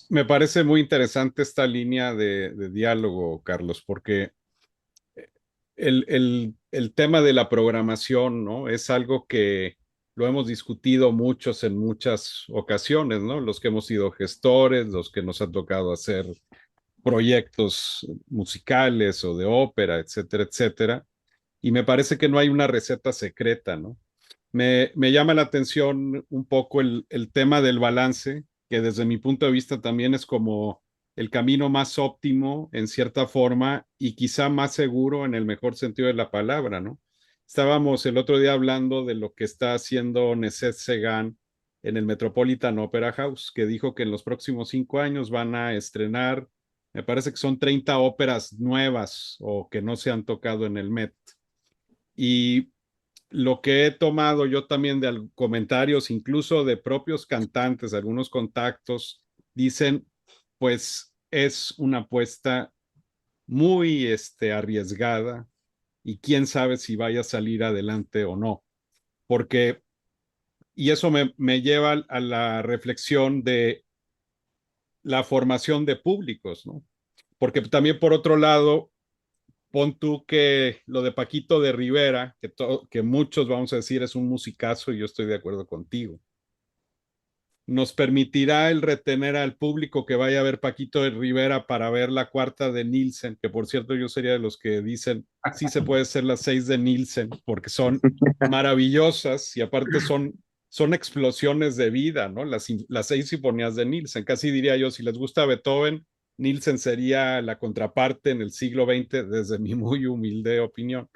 me parece muy interesante esta línea de diálogo, Carlos, porque el tema de la programación, ¿no? Es algo que lo hemos discutido muchos en muchas ocasiones, ¿no? Los que hemos sido gestores, los que nos ha tocado hacer proyectos musicales o de ópera, etcétera, etcétera. Y me parece que no hay una receta secreta, ¿no? Me llama la atención un poco el tema del balance, que desde mi punto de vista también es como el camino más óptimo en cierta forma y quizá más seguro en el mejor sentido de la palabra, ¿no? Estábamos el otro día hablando de lo que está haciendo Necet Segan en el Metropolitan Opera House, que dijo que en los próximos 5 años van a estrenar, me parece que son 30 óperas nuevas o que no se han tocado en el Met. Y lo que he tomado yo también de comentarios, incluso de propios cantantes, algunos contactos, dicen, pues es una apuesta muy arriesgada, y quién sabe si vaya a salir adelante o no. Porque, y eso me lleva a la reflexión de la formación de públicos, ¿no? Porque también por otro lado, pon tú que lo de Paquito de Rivera, que muchos vamos a decir es un musicazo y yo estoy de acuerdo contigo, nos permitirá el retener al público que vaya a ver Paquito de Rivera para ver la cuarta de Nielsen, que por cierto yo sería de los que dicen, sí se puede ser las 6 de Nielsen, porque son maravillosas y aparte son explosiones de vida, ¿no? Las 6 sinfonías de Nielsen, casi diría yo, si les gusta Beethoven, Nielsen sería la contraparte en el siglo XX, desde mi muy humilde opinión.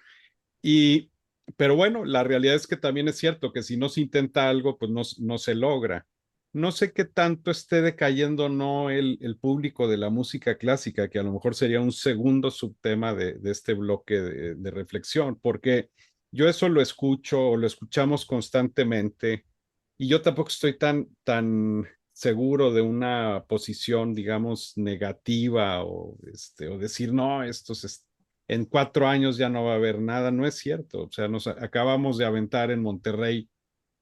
Y, pero bueno, la realidad es que también es cierto que si no se intenta algo, pues no se logra. No sé qué tanto esté decayendo no el público de la música clásica, que a lo mejor sería un segundo subtema de este bloque de reflexión, porque yo eso lo escucho, lo escuchamos constantemente, y yo tampoco estoy tan seguro de una posición, digamos, negativa o decir, no, en 4 años ya no va a haber nada. No es cierto. O sea, nos acabamos de aventar en Monterrey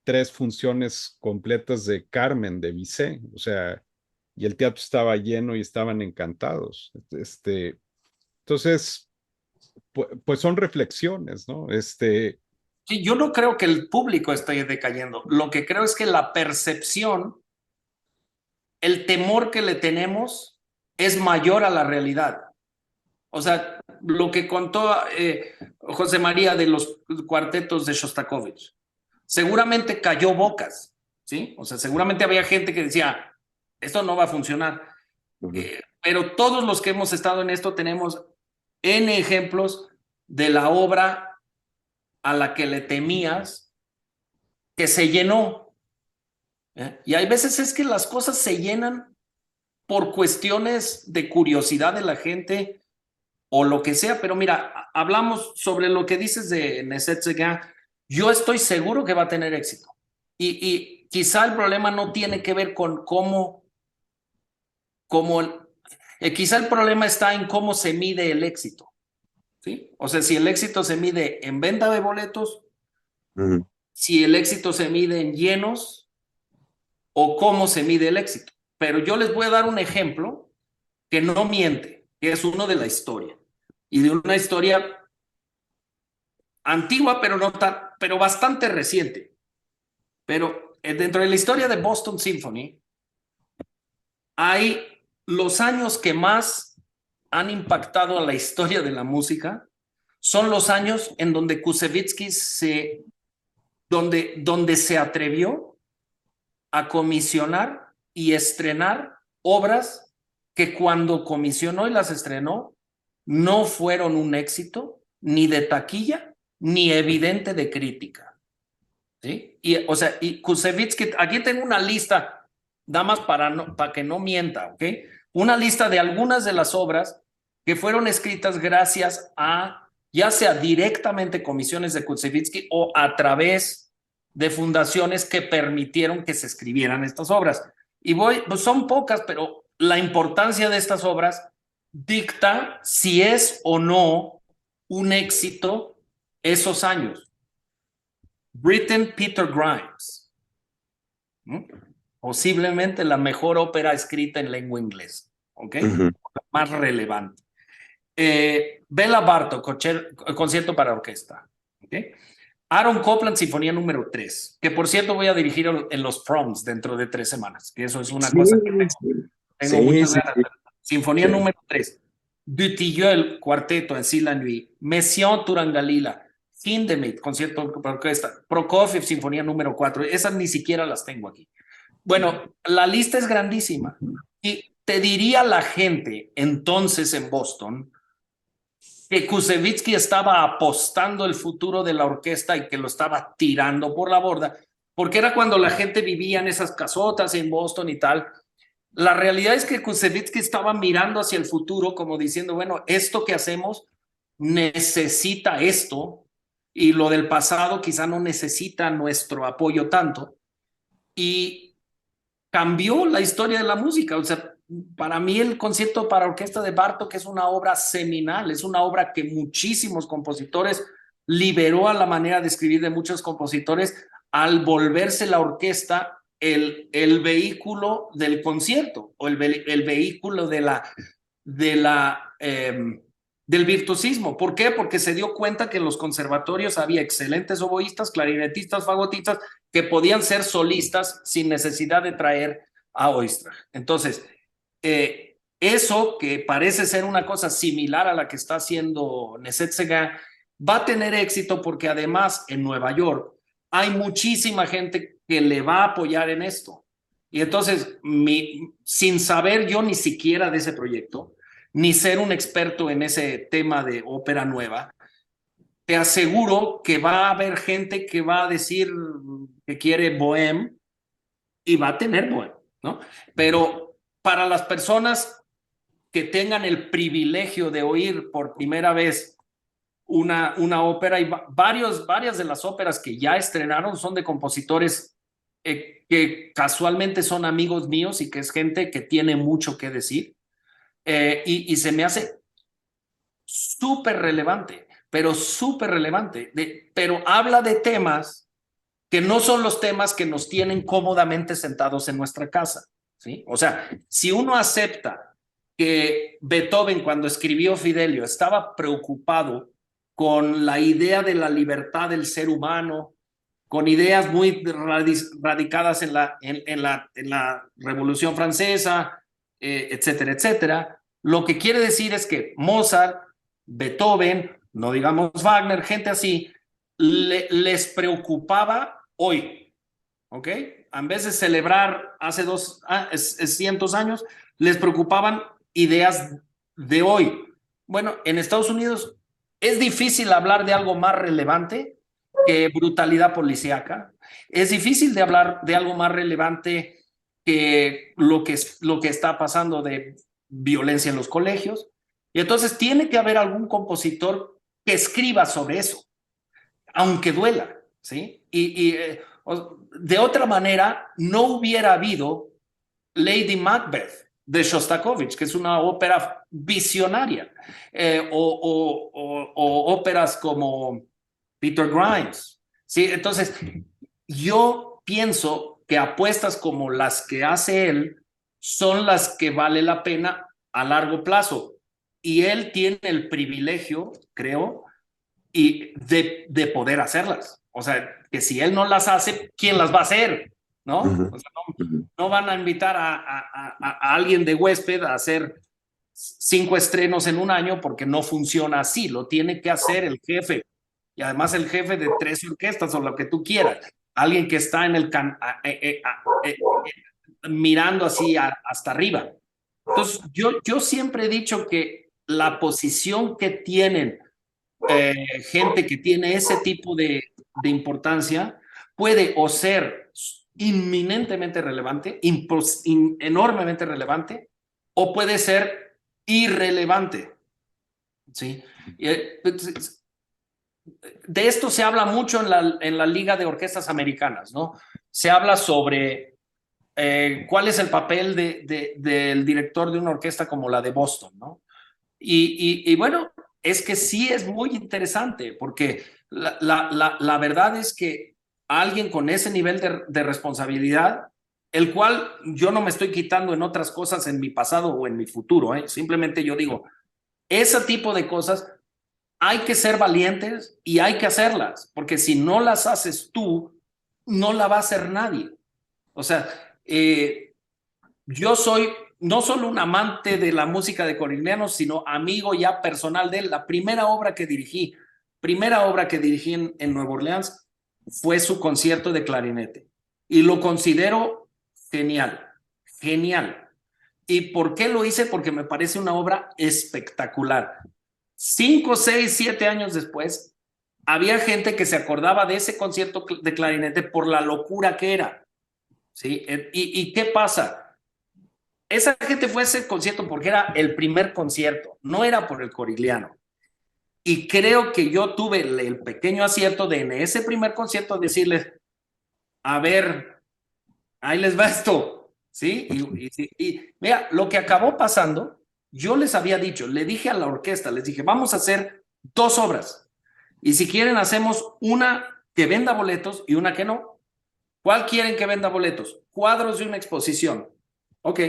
3 funciones completas de Carmen, de Bizet. O sea, y el teatro estaba lleno y estaban encantados. Entonces, pues son reflexiones, ¿no? Sí, yo no creo que el público esté decayendo. Lo que creo es que la percepción, el temor que le tenemos es mayor a la realidad. O sea, lo que contó José María de los cuartetos de Shostakovich, seguramente cayó bocas, ¿sí? O sea, seguramente había gente que decía, esto no va a funcionar. Pero todos los que hemos estado en esto tenemos N ejemplos de la obra a la que le temías que se llenó. Y hay veces es que las cosas se llenan por cuestiones de curiosidad de la gente o lo que sea, pero mira, hablamos sobre lo que dices de Nesetzegan. Yo estoy seguro que va a tener éxito. Y quizá el problema no tiene que ver con quizá el problema está en cómo se mide el éxito, ¿sí? O sea, si el éxito se mide en venta de boletos, si el éxito se mide en llenos o cómo se mide el éxito. Pero yo les voy a dar un ejemplo que no miente, que es uno de la historia. Y de una historia antigua, pero bastante reciente. Pero dentro de la historia de Boston Symphony, hay los años que más han impactado a la historia de la música, son los años en donde Kusevitsky donde se atrevió a comisionar y estrenar obras que cuando comisionó y las estrenó no fueron un éxito ni de taquilla ni evidente de crítica, ¿sí? O sea, y Kusevitsky, aquí tengo una lista, nada más para que no mienta, ¿ok? Una lista de algunas de las obras que fueron escritas gracias a, ya sea directamente comisiones de Kusevitsky o a través de fundaciones que permitieron que se escribieran estas obras. Y pues son pocas, pero la importancia de estas obras dicta si es o no un éxito esos años. Britten Peter Grimes, posiblemente la mejor ópera escrita en lengua inglesa, ¿ok? La más relevante. Bela Bartok, concierto para orquesta, ¿ok? Aaron Copland, Sinfonía número 3, que por cierto voy a dirigir en los Proms dentro de 3 semanas, que eso es una cosa que tengo muchas ganas. Sinfonía número 3, Dutilleul, cuarteto en Si la Nuit, Messiaen Turangalila, Hindemith, concierto para orquesta, Prokofiev, Sinfonía número 4, esas ni siquiera las tengo aquí. Bueno, la lista es grandísima y te diría la gente entonces en Boston que Kusevitsky estaba apostando el futuro de la orquesta y que lo estaba tirando por la borda, porque era cuando la gente vivía en esas casotas en Boston y tal. La realidad es que Kusevitsky estaba mirando hacia el futuro como diciendo, bueno, esto que hacemos necesita esto y lo del pasado quizá no necesita nuestro apoyo tanto. Y cambió la historia de la música. O sea, para mí el concierto para orquesta de Bartók es una obra seminal, es una obra que muchísimos compositores liberó a la manera de escribir de muchos compositores al volverse la orquesta el vehículo del concierto o el vehículo del virtuosismo. ¿Por qué? Porque se dio cuenta que en los conservatorios había excelentes oboístas, clarinetistas, fagotistas que podían ser solistas sin necesidad de traer a Oistrakh. Entonces, eso que parece ser una cosa similar a la que está haciendo Nesetsega va a tener éxito porque además en Nueva York hay muchísima gente que le va a apoyar en esto. Y entonces, sin saber yo ni siquiera de ese proyecto, ni ser un experto en ese tema de ópera nueva, te aseguro que va a haber gente que va a decir que quiere Bohème y va a tener Bohème, ¿no? Pero para las personas que tengan el privilegio de oír por primera vez una ópera, y varias de las óperas que ya estrenaron son de compositores que casualmente son amigos míos y que es gente que tiene mucho que decir, y se me hace súper relevante, pero súper relevante, pero habla de temas que no son los temas que nos tienen cómodamente sentados en nuestra casa, ¿sí? O sea, si uno acepta que Beethoven, cuando escribió Fidelio, estaba preocupado con la idea de la libertad del ser humano, con ideas muy radicadas en la Revolución Francesa, etcétera, etcétera, lo que quiere decir es que Mozart, Beethoven, no digamos Wagner, gente así, les preocupaba hoy, ¿ok? En vez de celebrar hace 200 años, les preocupaban ideas de hoy. Bueno, en Estados Unidos es difícil hablar de algo más relevante que brutalidad policíaca. Es difícil de hablar de algo más relevante que lo que está pasando de violencia en los colegios. Y entonces tiene que haber algún compositor que escriba sobre eso, aunque duela, ¿sí? De otra manera, no hubiera habido Lady Macbeth de Shostakovich, que es una ópera visionaria, o óperas como Peter Grimes, ¿sí? Entonces, yo pienso que apuestas como las que hace él son las que vale la pena a largo plazo. Y él tiene el privilegio, creo, de poder hacerlas. O sea, que si él no las hace, ¿quién las va a hacer? ¿No? O sea, no van a invitar a alguien de huésped a hacer 5 estrenos en un año porque no funciona así. Lo tiene que hacer el jefe. Y además el jefe de 3 orquestas o lo que tú quieras. Alguien que está en el mirando así hasta arriba. Entonces, yo siempre he dicho que la posición que tienen gente que tiene ese tipo de importancia puede o ser inminentemente relevante, enormemente relevante, o puede ser irrelevante, ¿sí? De esto se habla mucho en la Liga de Orquestas Americanas, ¿no? Se habla sobre cuál es el papel del director de una orquesta como la de Boston, ¿no? Y bueno, es que sí es muy interesante, porque la verdad es que alguien con ese nivel de responsabilidad, el cual yo no me estoy quitando en otras cosas en mi pasado o en mi futuro, simplemente yo digo, ese tipo de cosas hay que ser valientes y hay que hacerlas, porque si no las haces tú, no la va a hacer nadie. O sea, yo soy no solo un amante de la música de Corigliano, sino amigo ya personal de él. La primera obra que dirigí en Nueva Orleans fue su concierto de clarinete. Y lo considero genial, genial. ¿Y por qué lo hice? Porque me parece una obra espectacular. 5, 6, 7 años después, había gente que se acordaba de ese concierto de clarinete por la locura que era. ¿Sí? ¿Y qué pasa? Esa gente fue a ese concierto porque era el primer concierto, no era por el Corigliano. Y creo que yo tuve el pequeño acierto de en ese primer concierto decirles, a ver, ahí les va esto, ¿sí? Y mira, lo que acabó pasando, yo les había dicho, le dije a la orquesta, les dije, vamos a hacer 2 obras. Y si quieren, hacemos una que venda boletos y una que no. ¿Cuál quieren que venda boletos? Cuadros de una exposición. Ok,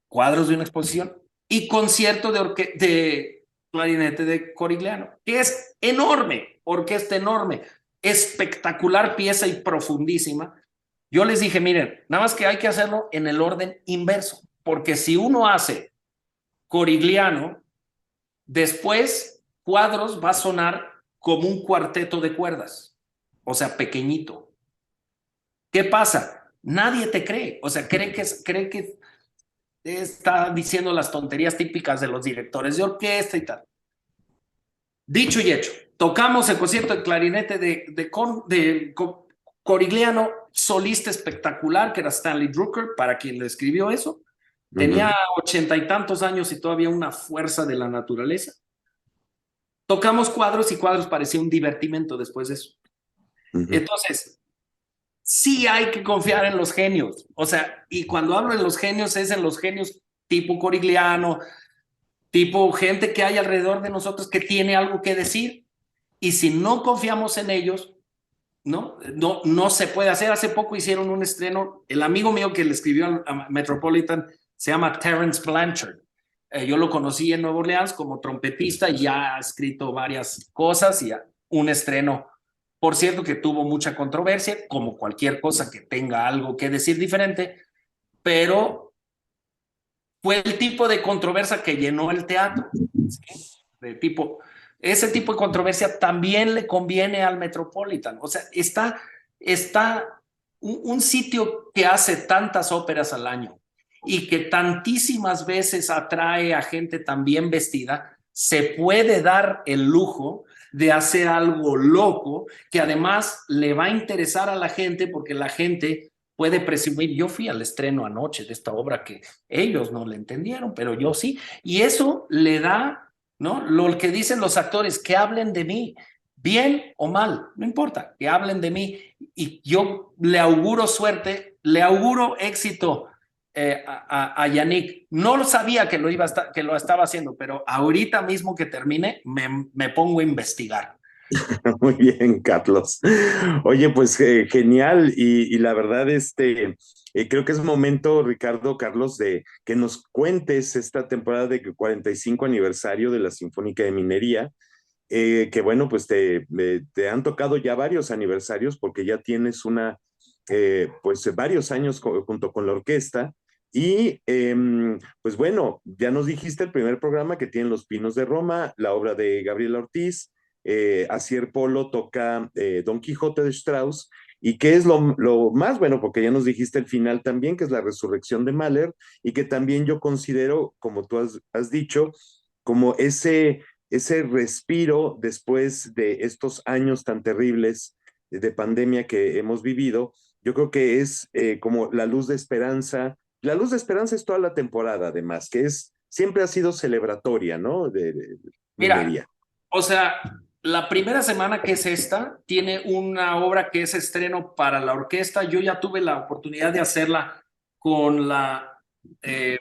cuadros de una exposición y concierto de clarinete de Corigliano, que es enorme, orquesta enorme, espectacular pieza y profundísima. Yo les dije, miren, nada más que hay que hacerlo en el orden inverso, porque si uno hace Corigliano, después cuadros va a sonar como un cuarteto de cuerdas, o sea, pequeñito. ¿Qué pasa? Nadie te cree, o sea, cree que está diciendo las tonterías típicas de los directores de orquesta y tal. Dicho y hecho, tocamos el concierto de clarinete de Corigliano, solista espectacular, que era Stanley Drucker, para quien le escribió eso. Tenía 80 y tantos años y todavía una fuerza de la naturaleza. Tocamos cuadros y cuadros parecía un divertimento después de eso. Entonces, sí hay que confiar en los genios. O sea, y cuando hablo en los genios es en los genios tipo Corigliano, tipo gente que hay alrededor de nosotros que tiene algo que decir. Y si no confiamos en ellos, no se puede hacer. Hace poco hicieron un estreno, el amigo mío que le escribió a Metropolitan se llama Terence Blanchard. Yo lo conocí en Nueva Orleans como trompetista y ya ha escrito varias cosas y un estreno, por cierto, que tuvo mucha controversia, como cualquier cosa que tenga algo que decir diferente, pero fue el tipo de controversia que llenó el teatro. ¿Sí? Ese tipo de controversia también le conviene al Metropolitan. O sea, está un sitio que hace tantas óperas al año y que tantísimas veces atrae a gente tan bien vestida, se puede dar el lujo de hacer algo loco que además le va a interesar a la gente porque la gente puede presumir. Yo fui al estreno anoche de esta obra que ellos no le entendieron, pero yo sí. Y eso le da, ¿no? Lo que dicen los actores, que hablen de mí, bien o mal, no importa, que hablen de mí. Y yo le auguro suerte, le auguro éxito a Yannick. No lo sabía que que lo estaba haciendo, pero ahorita mismo que termine, me pongo a investigar. Muy bien, Carlos. Oye, pues genial. Y la verdad, creo que es momento, Ricardo, Carlos, de que nos cuentes esta temporada de 45 aniversario de la Sinfónica de Minería. Que bueno, pues te han tocado ya varios aniversarios porque ya tienes pues varios años junto con la orquesta. Y pues bueno, ya nos dijiste el primer programa que tiene Los Pinos de Roma, la obra de Gabriela Ortiz. Asier Polo toca Don Quijote de Strauss. ¿Y qué es lo más bueno? Porque ya nos dijiste el final también, que es la resurrección de Mahler, y que también yo considero, como tú has dicho, como ese respiro después de estos años tan terribles de pandemia que hemos vivido. Yo creo que es como la luz de esperanza. La luz de esperanza es toda la temporada, además, que siempre ha sido celebratoria, ¿no? De Mira, minería. o sea, la primera semana que es esta, tiene una obra que es estreno para la orquesta. Yo ya tuve la oportunidad de hacerla con eh,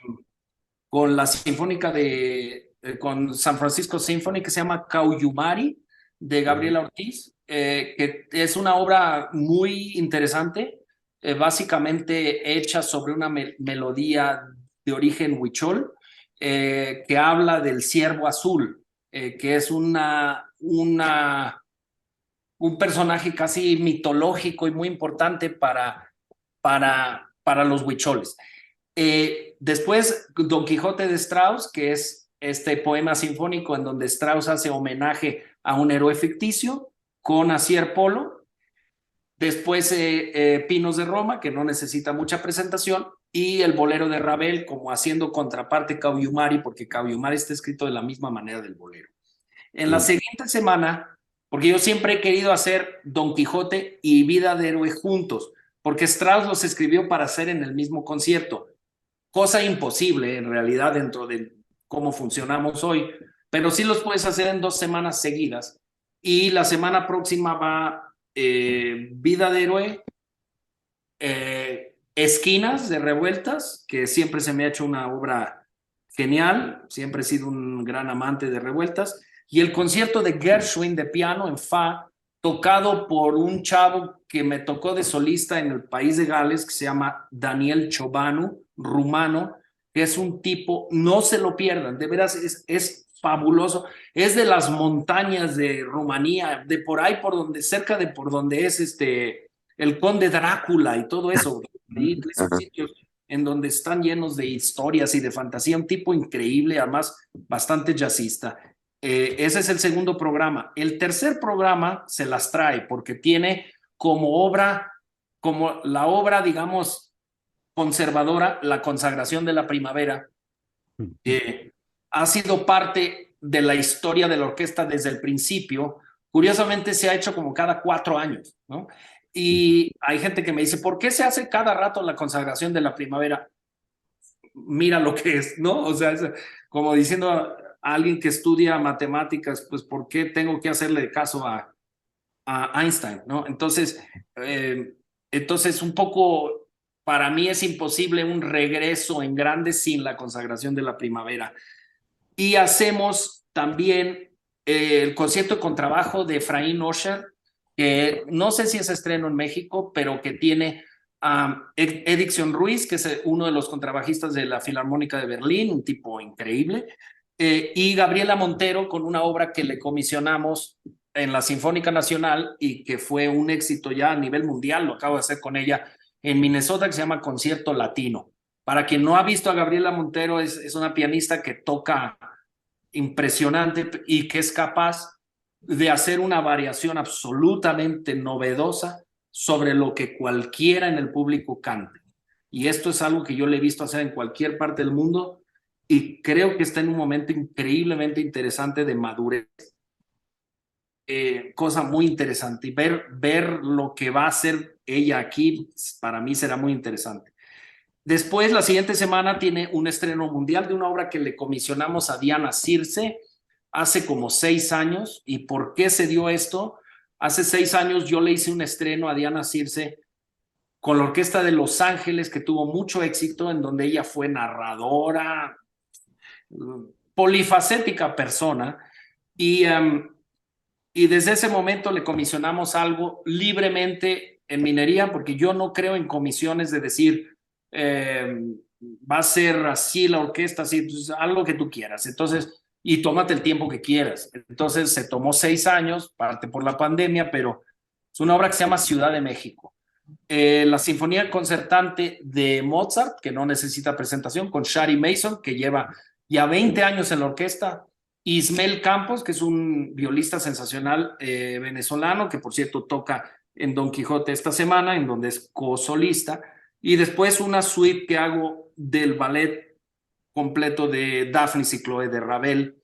con la Sinfónica con San Francisco Symphony, que se llama Caullumari, de Gabriela Ortiz, que es una obra muy interesante, básicamente hecha sobre una melodía de origen huichol, que habla del ciervo azul, que es un personaje casi mitológico y muy importante para los huicholes. Después, Don Quijote de Strauss, que es este poema sinfónico en donde Strauss hace homenaje a un héroe ficticio con Asier Polo. Después, Pinos de Roma, que no necesita mucha presentación, y el bolero de Ravel, como haciendo contraparte Caullumari, porque Caullumari está escrito de la misma manera del bolero. En la siguiente semana, porque yo siempre he querido hacer Don Quijote y Vida de Héroe juntos, porque Strauss los escribió para hacer en el mismo concierto. Cosa imposible en realidad dentro de cómo funcionamos hoy, pero sí los puedes hacer en 2 semanas seguidas. Y la semana próxima va Vida de Héroe, Esquinas de Revueltas, que siempre se me ha hecho una obra genial, siempre he sido un gran amante de Revueltas, y el concierto de Gershwin de piano en fa, tocado por un chavo que me tocó de solista en el país de Gales, que se llama Daniel Ciobanu, rumano, que es un tipo, no se lo pierdan, de veras es fabuloso, es de las montañas de Rumanía, de por ahí, por donde, cerca de por donde es el Conde Drácula y todo eso, ahí, esos Ajá. sitios en donde están llenos de historias y de fantasía, un tipo increíble, además bastante jazzista. Ese es el segundo programa. El tercer programa se las trae porque tiene como obra, como la obra, digamos, conservadora, La consagración de la primavera. Ha sido parte de la historia de la orquesta desde el principio. Curiosamente se ha hecho como cada 4 años, ¿no? Y hay gente que me dice, ¿por qué se hace cada rato la consagración de la primavera? Mira lo que es, ¿no? O sea, es como diciendo a alguien que estudia matemáticas, pues, ¿por qué tengo que hacerle caso a Einstein, ¿no? Entonces, un poco, para mí es imposible un regreso en grande sin la consagración de la primavera. Y hacemos también el concierto de contrabajo de Efraín Osher, que no sé si es estreno en México, pero que tiene Edicción Ruiz, que es uno de los contrabajistas de la Filarmónica de Berlín, un tipo increíble, y Gabriela Montero con una obra que le comisionamos en la Sinfónica Nacional y que fue un éxito ya a nivel mundial, lo acabo de hacer con ella en Minnesota, que se llama Concierto Latino. Para quien no ha visto a Gabriela Montero, es una pianista que toca impresionante y que es capaz de hacer una variación absolutamente novedosa sobre lo que cualquiera en el público cante. Y esto es algo que yo le he visto hacer en cualquier parte del mundo y creo que está en un momento increíblemente interesante de madurez. Cosa muy interesante. Y ver lo que va a hacer ella aquí, para mí será muy interesante. Después, la siguiente semana tiene un estreno mundial de una obra que le comisionamos a Diana Circe hace como 6 años. ¿Y por qué se dio esto? Hace 6 años yo le hice un estreno a Diana Circe con la Orquesta de Los Ángeles, que tuvo mucho éxito, en donde ella fue narradora, polifacética persona, y desde ese momento le comisionamos algo libremente en minería, porque yo no creo en comisiones de decir, va a ser así la orquesta, así, pues, algo que tú quieras. Entonces, y tómate el tiempo que quieras. Entonces, se tomó 6 años, parte por la pandemia, pero es una obra que se llama Ciudad de México. La Sinfonía Concertante de Mozart, que no necesita presentación, con Shari Mason, que lleva ya 20 años en la orquesta. Ismael Campos, que es un violista sensacional venezolano, que por cierto toca en Don Quijote esta semana, en donde es co-solista. Y después una suite que hago del ballet completo de Daphnis y Chloé de Ravel.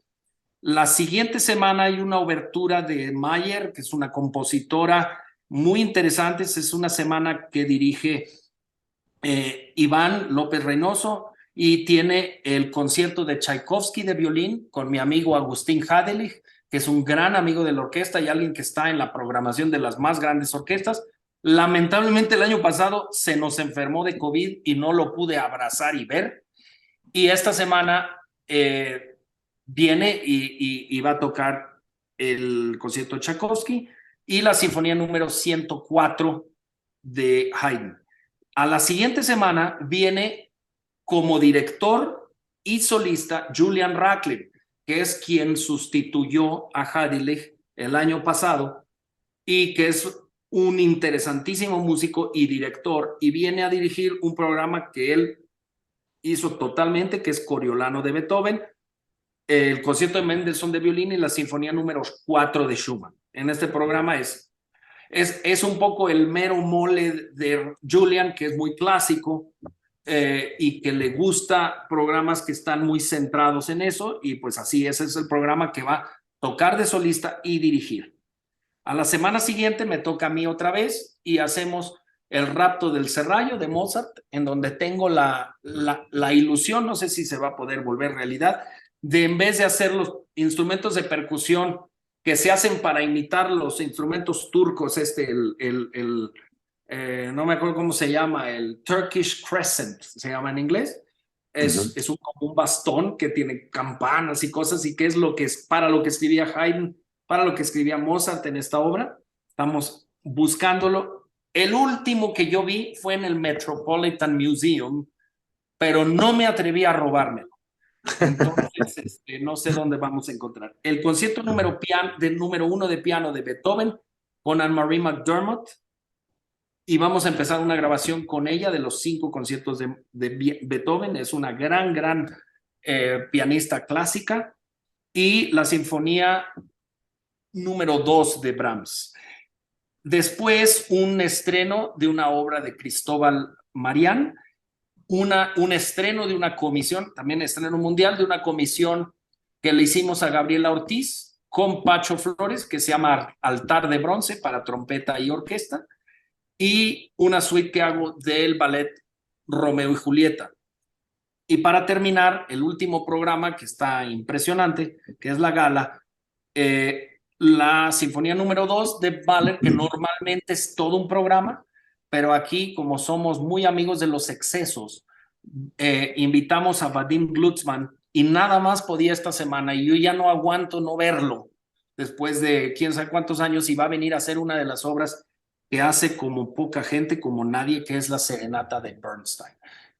La siguiente semana hay una obertura de Mayer, que es una compositora muy interesante. Es una semana que dirige Iván López Reynoso y tiene el concierto de Tchaikovsky de violín con mi amigo Agustín Hadelich, que es un gran amigo de la orquesta y alguien que está en la programación de las más grandes orquestas. Lamentablemente el año pasado se nos enfermó de COVID y no lo pude abrazar y ver. Y esta semana viene y va a tocar el concierto de Tchaikovsky y la sinfonía número 104 de Haydn. A la siguiente semana viene como director y solista Julian Radcliffe, que es quien sustituyó a Hadelich el año pasado y que es un interesantísimo músico y director, y viene a dirigir un programa que él hizo totalmente, que es Coriolano de Beethoven, el concierto de Mendelssohn de violín y la sinfonía número 4 de Schumann. En este programa es un poco el mero mole de Julian, que es muy clásico y que le gusta programas que están muy centrados en eso, y pues así ese es el programa que va a tocar de solista y dirigir. A la semana siguiente me toca a mí otra vez y hacemos El rapto del serrallo de Mozart, en donde tengo la ilusión, no sé si se va a poder volver realidad, de en vez de hacer los instrumentos de percusión que se hacen para imitar los instrumentos turcos, no me acuerdo cómo se llama, el Turkish Crescent, se llama en inglés. Es como un bastón que tiene campanas y cosas, y que es lo que es para lo que escribía Haydn, para lo que escribía Mozart en esta obra. Estamos buscándolo. El último que yo vi fue en el Metropolitan Museum, pero no me atreví a robármelo. Entonces, no sé dónde vamos a encontrar. El concierto número 1 de piano de Beethoven con Anne-Marie McDermott, y vamos a empezar una grabación con ella de los 5 conciertos de Beethoven. Es una gran pianista clásica. Y la sinfonía número 2 de Brahms. Después, un estreno de una obra de Cristóbal Marián, un estreno de una comisión, también estreno mundial, de una comisión que le hicimos a Gabriela Ortiz con Pacho Flores, que se llama Altar de Bronce para trompeta y orquesta, y una suite que hago del ballet Romeo y Julieta. Y para terminar, el último programa, que está impresionante, que es la gala, la Sinfonía número 2 de Mahler, que normalmente es todo un programa, pero aquí, como somos muy amigos de los excesos, invitamos a Vadim Glucksmann, y nada más podía esta semana, y yo ya no aguanto no verlo después de quién sabe cuántos años, y va a venir a hacer una de las obras que hace como poca gente, como nadie, que es la Serenata de Bernstein.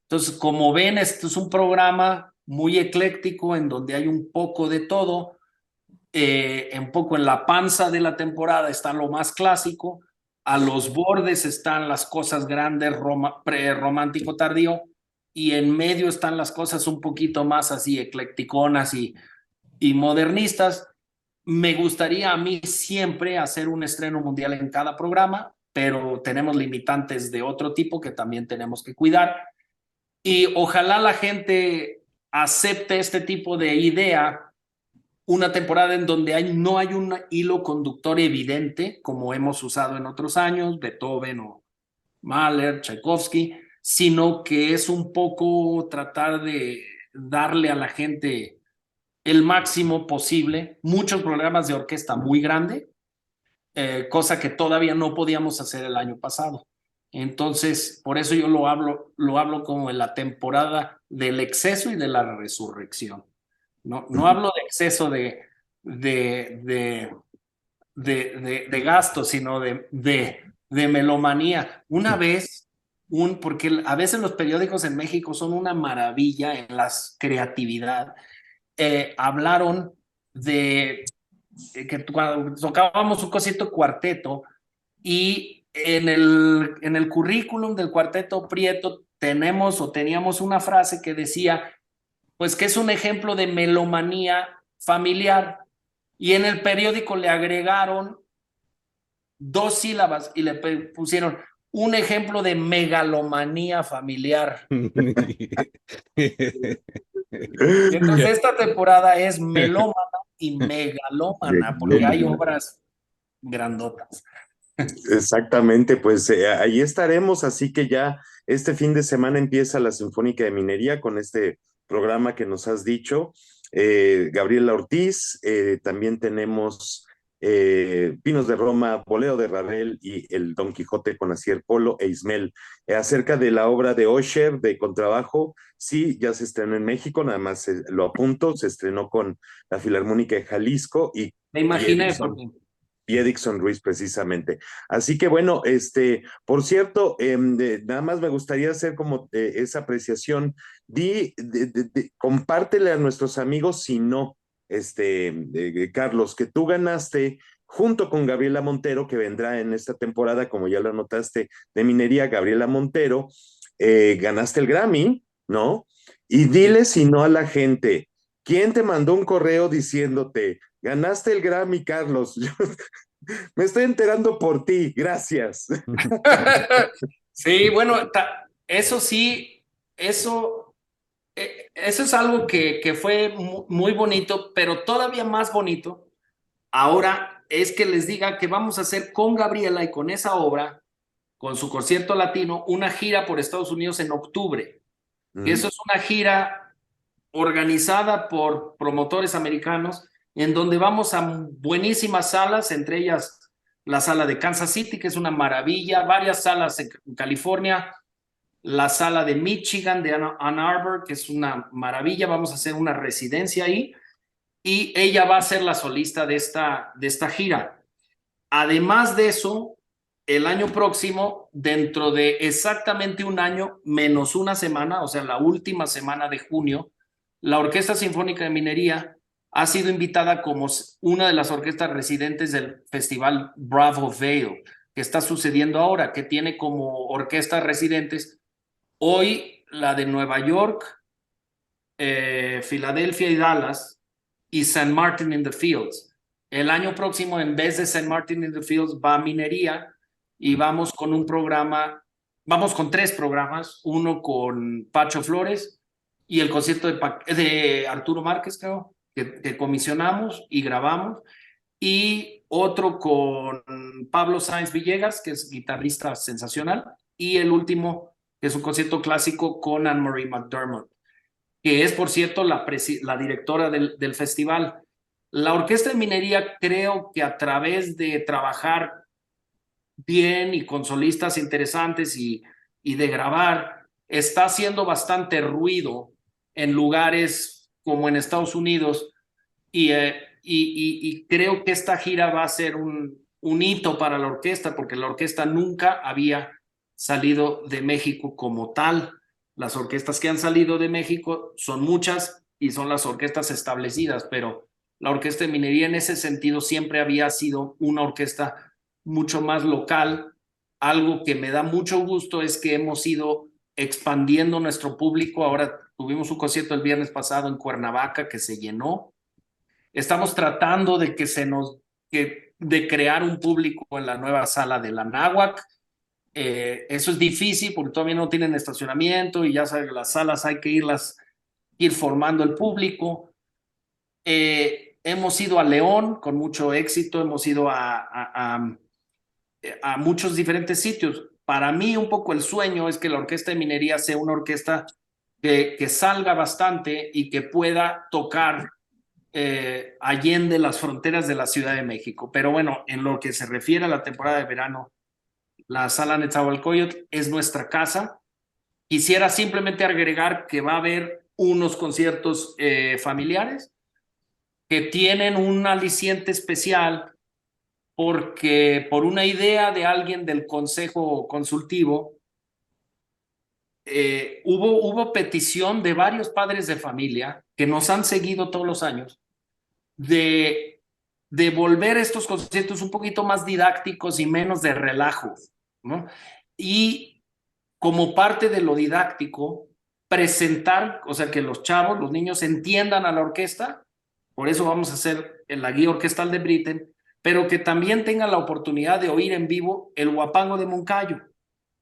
Entonces, como ven, este es un programa muy ecléctico en donde hay un poco de todo. Un poco en la panza de la temporada está lo más clásico, a los bordes están las cosas grandes, romántico tardío, y en medio están las cosas un poquito más así eclecticonas y modernistas. Me gustaría a mí siempre hacer un estreno mundial en cada programa, pero tenemos limitantes de otro tipo que también tenemos que cuidar, y ojalá la gente acepte este tipo de idea. Una temporada en donde no hay un hilo conductor evidente, como hemos usado en otros años, Beethoven o Mahler, Tchaikovsky, sino que es un poco tratar de darle a la gente el máximo posible. Muchos programas de orquesta muy grande, cosa que todavía no podíamos hacer el año pasado. Entonces, por eso yo lo hablo como en la temporada del exceso y de la resurrección. No hablo de exceso de gasto, sino de melomanía. Una vez, porque a veces los periódicos en México son una maravilla en la creatividad, hablaron de que cuando tocábamos un concierto cuarteto, y en el currículum del cuarteto Prieto teníamos una frase que decía, pues, que es un ejemplo de melomanía familiar, y en el periódico le agregaron 2 sílabas y le pusieron un ejemplo de megalomanía familiar. Y entonces esta temporada es melómana y megalómana, porque hay obras grandotas. Exactamente, pues ahí estaremos, así que ya este fin de semana empieza la Sinfónica de Minería con este programa que nos has dicho. Gabriela Ortiz, también tenemos Pinos de Roma, Bolero de Ravel y el Don Quijote con Asier Polo e Ismel. Acerca de la obra de Osher de contrabajo, sí, ya se estrenó en México, nada más lo apunto, se estrenó con la Filarmónica de Jalisco y Me imaginé, porque Dixon Ruiz, precisamente. Así que bueno, por cierto, nada más me gustaría hacer como esa apreciación. Compártele a nuestros amigos, si no, Carlos, que tú ganaste junto con Gabriela Montero, que vendrá en esta temporada, como ya lo anotaste, de Minería, Gabriela Montero, ganaste el Grammy, ¿no? Y dile, si no, a la gente, ¿quién te mandó un correo diciéndote, ganaste el Grammy, Carlos? Me estoy enterando por ti, gracias. Sí, bueno, eso sí, eso es algo que fue muy bonito, pero todavía más bonito ahora es que les diga que vamos a hacer con Gabriela y con esa obra, con su concierto latino, una gira por Estados Unidos en octubre. Eso es una gira organizada por promotores americanos, en donde vamos a buenísimas salas, entre ellas la sala de Kansas City, que es una maravilla, varias salas en California, la sala de Michigan, de Ann Arbor, que es una maravilla, vamos a hacer una residencia ahí, y ella va a ser la solista de esta gira. Además de eso, el año próximo, dentro de exactamente un año, menos una semana, o sea, la última semana de junio, la Orquesta Sinfónica de Minería ha sido invitada como una de las orquestas residentes del Festival Bravo Vail, que está sucediendo ahora, que tiene como orquestas residentes hoy la de Nueva York, Filadelfia y Dallas, y St. Martin in the Fields. El año próximo, en vez de St. Martin in the Fields, va a Minería y vamos con un programa, vamos con 3 programas, uno con Pacho Flores y el concierto de Arturo Márquez, creo, que comisionamos y grabamos, y otro con Pablo Sáenz Villegas, que es guitarrista sensacional, y el último, que es un concierto clásico con Anne-Marie McDermott, que es, por cierto, la directora del festival. La Orquesta de Minería, creo que a través de trabajar bien y con solistas interesantes y de grabar, está haciendo bastante ruido en lugares como en Estados Unidos, y creo que esta gira va a ser un hito para la orquesta, porque la orquesta nunca había salido de México como tal. Las orquestas que han salido de México son muchas y son las orquestas establecidas, pero la Orquesta de Minería en ese sentido siempre había sido una orquesta mucho más local. Algo que me da mucho gusto es que hemos ido expandiendo nuestro público. Ahora tuvimos un concierto el viernes pasado en Cuernavaca que se llenó. Estamos tratando de de crear un público en la nueva sala de la Náhuac. Eso es difícil porque todavía no tienen estacionamiento y ya sabes, las salas hay que ir formando el público. Hemos ido a León con mucho éxito, hemos ido a muchos diferentes sitios. Para mí un poco el sueño es que la Orquesta de Minería sea una orquesta que salga bastante y que pueda tocar allende las fronteras de la Ciudad de México. Pero bueno, en lo que se refiere a la temporada de verano, la Sala Nezahualcóyotl es nuestra casa. Quisiera simplemente agregar que va a haber unos conciertos familiares que tienen un aliciente especial, porque por una idea de alguien del Consejo Consultivo, hubo petición de varios padres de familia que nos han seguido todos los años de volver estos conciertos un poquito más didácticos y menos de relajo, ¿no? Y como parte de lo didáctico, presentar, o sea, que los chavos, los niños entiendan a la orquesta. Por eso vamos a hacer la guía orquestal de Britten, pero que también tengan la oportunidad de oír en vivo el Huapango de Moncayo,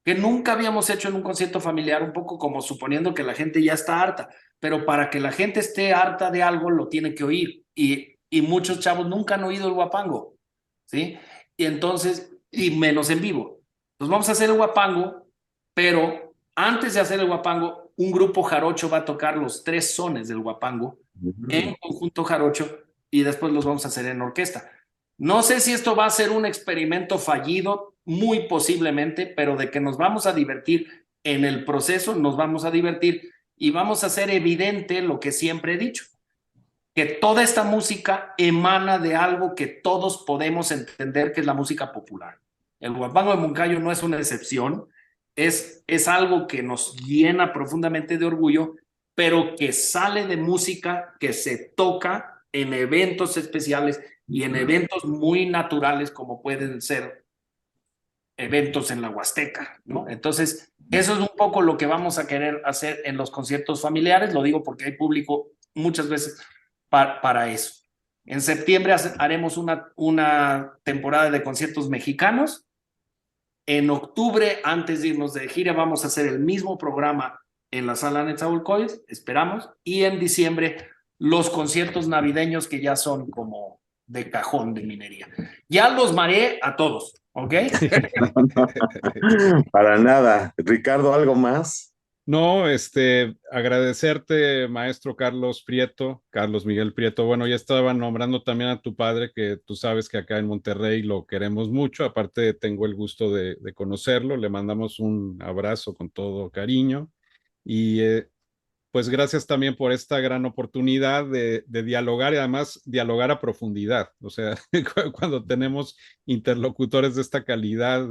que nunca habíamos hecho en un concierto familiar, un poco como suponiendo que la gente ya está harta, pero para que la gente esté harta de algo lo tiene que oír, y muchos chavos nunca han oído el Huapango, ¿sí? Y entonces, y menos en vivo. Entonces vamos a hacer el Huapango, pero antes de hacer el Huapango, un grupo jarocho va a tocar los 3 sones del Huapango en conjunto jarocho, y después los vamos a hacer en orquesta. No sé si esto va a ser un experimento fallido, muy posiblemente, pero de que nos vamos a divertir en el proceso, nos vamos a divertir, y vamos a hacer evidente lo que siempre he dicho, que toda esta música emana de algo que todos podemos entender, que es la música popular. El Huapango de Moncayo no es una excepción, es algo que nos llena profundamente de orgullo, pero que sale de música que se toca en eventos especiales y en eventos muy naturales, como pueden ser eventos en la Huasteca, ¿no? Entonces, eso es un poco lo que vamos a querer hacer en los conciertos familiares. Lo digo porque hay público muchas veces para eso. En septiembre haremos una temporada de conciertos mexicanos. En octubre, antes de irnos de gira, vamos a hacer el mismo programa en la Sala Nezahualcóyotl, esperamos, y en diciembre los conciertos navideños, que ya son como de cajón de Minería. Ya los mareé a todos, ¿ok? Para nada. Ricardo, ¿algo más? No, agradecerte, maestro Carlos Prieto, Carlos Miguel Prieto. Bueno, ya estaba nombrando también a tu padre, que tú sabes que acá en Monterrey lo queremos mucho. Aparte, tengo el gusto de conocerlo. Le mandamos un abrazo con todo cariño. Y pues gracias también por esta gran oportunidad de dialogar y además dialogar a profundidad. O sea, cuando tenemos interlocutores de esta calidad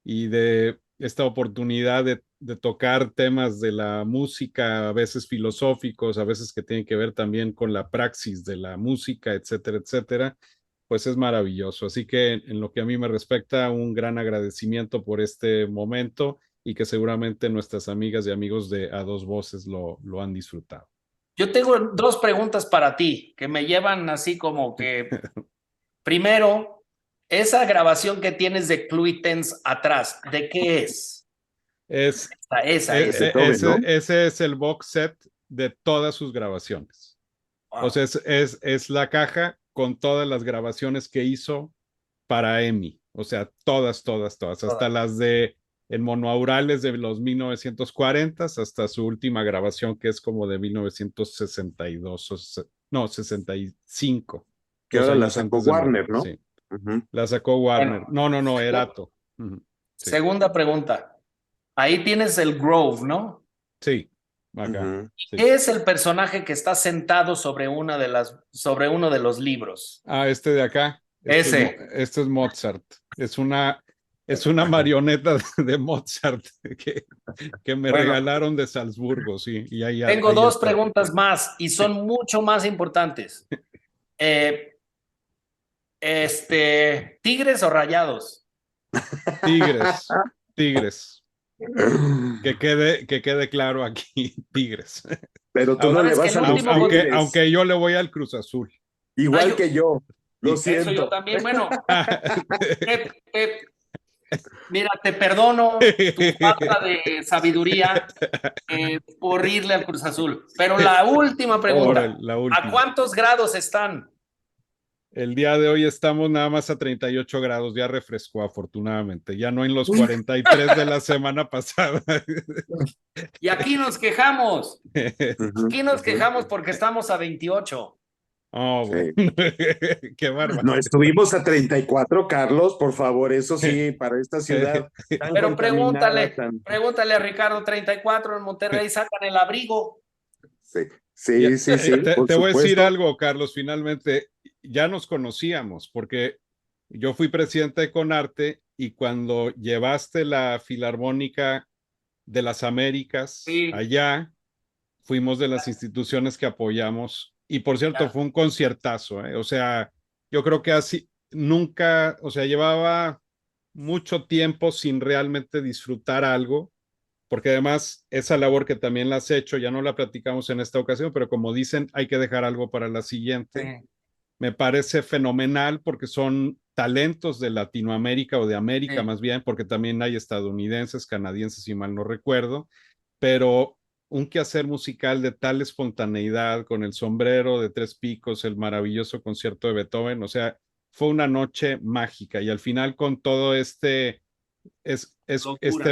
y de esta oportunidad de tocar temas de la música, a veces filosóficos, a veces que tienen que ver también con la praxis de la música, etcétera, etcétera, pues es maravilloso. Así que en lo que a mí me respecta, un gran agradecimiento por este momento y que seguramente nuestras amigas y amigos de A Dos Voces lo han disfrutado. Yo tengo dos preguntas para ti que me llevan así como que, primero, esa grabación que tienes de Cluitens atrás, ¿de qué es? Es, Esa. Beethoven, ¿no? ese es el box set de todas sus grabaciones. Wow. O sea, es la caja con todas las grabaciones que hizo para EMI. O sea, todas, hasta las de en monoaurales de los 1940 hasta su última grabación que es como de 1962, no, 65. Que Dos ahora la años sacó antes de Warner, morir, ¿no? sí. La sacó Warner. Bueno, No, Erato. Sí. Segunda pregunta. Ahí tienes el Grove, ¿no? Sí, acá. Sí. ¿Qué es el personaje que está sentado sobre sobre uno de los libros? Ah, este de acá. Ese. Este es Mozart. Es una marioneta de Mozart que me regalaron de Salzburgo, sí. Y Tengo ahí dos está. preguntas más y son mucho más importantes. ¿Tigres o rayados? Tigres. Que quede claro aquí, Tigres. Pero tú no le ¿Sabes que vas el a los último Tigres. Aunque yo le voy al Cruz Azul. Igual que yo. Lo Eso yo siento. también. Bueno, mira, te perdono tu falta de sabiduría por irle al Cruz Azul. Pero la última pregunta, La última. ¿a cuántos grados están? El día de hoy estamos nada más a 38 grados, ya refrescó afortunadamente, ya no en los 43 de la semana pasada. Y aquí nos quejamos. Aquí nos quejamos porque estamos a 28. Oh, bueno. Sí. Qué bárbaro. No, estuvimos a 34, Carlos, por favor, eso sí, para esta ciudad tan Pero contaminada. pregúntale a Ricardo, 34 en Monterrey, sacan el abrigo. Sí, por te voy a decir supuesto. algo, Carlos, finalmente ya nos conocíamos porque yo fui presidente de Conarte y cuando llevaste la Filarmónica de las Américas Sí. allá, fuimos de las instituciones que apoyamos y por cierto fue un conciertazo, ¿eh? O sea, yo creo que así nunca, o sea, llevaba mucho tiempo sin realmente disfrutar algo, porque además esa labor que también la has hecho, ya no la platicamos en esta ocasión, pero como dicen, hay que dejar algo para la siguiente. Sí. Me parece fenomenal porque son talentos de Latinoamérica o de América más bien, porque también hay estadounidenses, canadienses, si mal no recuerdo, pero un quehacer musical de tal espontaneidad, con el sombrero de tres picos, el maravilloso concierto de Beethoven, o sea, fue una noche mágica y al final con todo este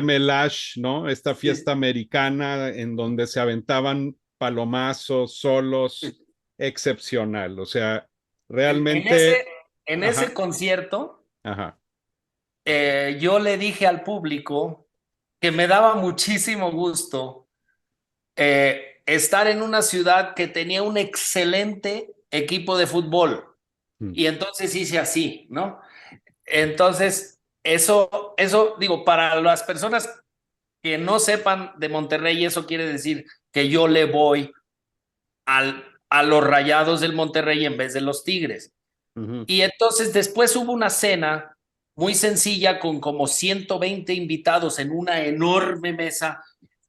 melage, ¿no? Esta fiesta americana en donde se aventaban palomazos, solos, excepcional, o sea, realmente... En ese concierto, Ajá. yo le dije al público que me daba muchísimo gusto estar en una ciudad que tenía un excelente equipo de fútbol. Y entonces hice así, ¿no? Entonces, eso, digo, para las personas que no sepan de Monterrey, eso quiere decir que yo le voy a los Rayados del Monterrey en vez de los Tigres. Y entonces después hubo una cena muy sencilla con como 120 invitados en una enorme mesa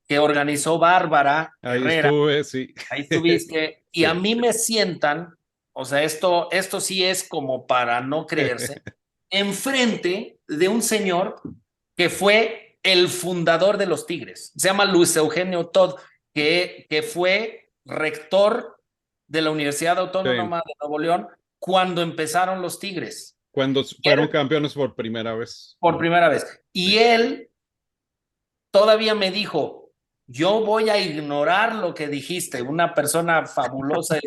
que organizó Bárbara Herrera. Estuve, sí. Ahí estuviste. Y sí. a mí me sientan, o sea, esto sí es como para no creerse, enfrente de un señor que fue el fundador de los Tigres. Se llama Luis Eugenio Todd, que fue rector de la Universidad Autónoma de Nuevo León cuando empezaron los Tigres. Cuando fueron campeones por primera vez. Por primera vez. Y él todavía me dijo, yo voy a ignorar lo que dijiste, una persona fabulosa,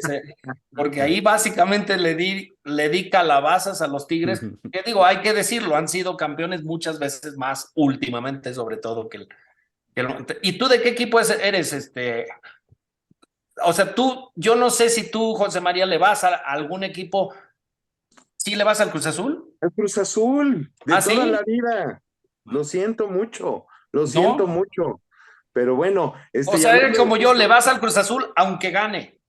porque ahí básicamente le di calabazas a los Tigres, que digo, hay que decirlo, han sido campeones muchas veces más últimamente, sobre todo ¿Y tú de qué equipo eres? O sea, yo no sé si tú, José María, le vas a algún equipo. ¿Sí le vas al Cruz Azul? El Cruz Azul, de ¿Ah, toda sí? la vida. Lo siento mucho, lo siento No. mucho. Pero bueno, O y sea, eres hablando de como yo, le fútbol, vas al Cruz Azul aunque gane.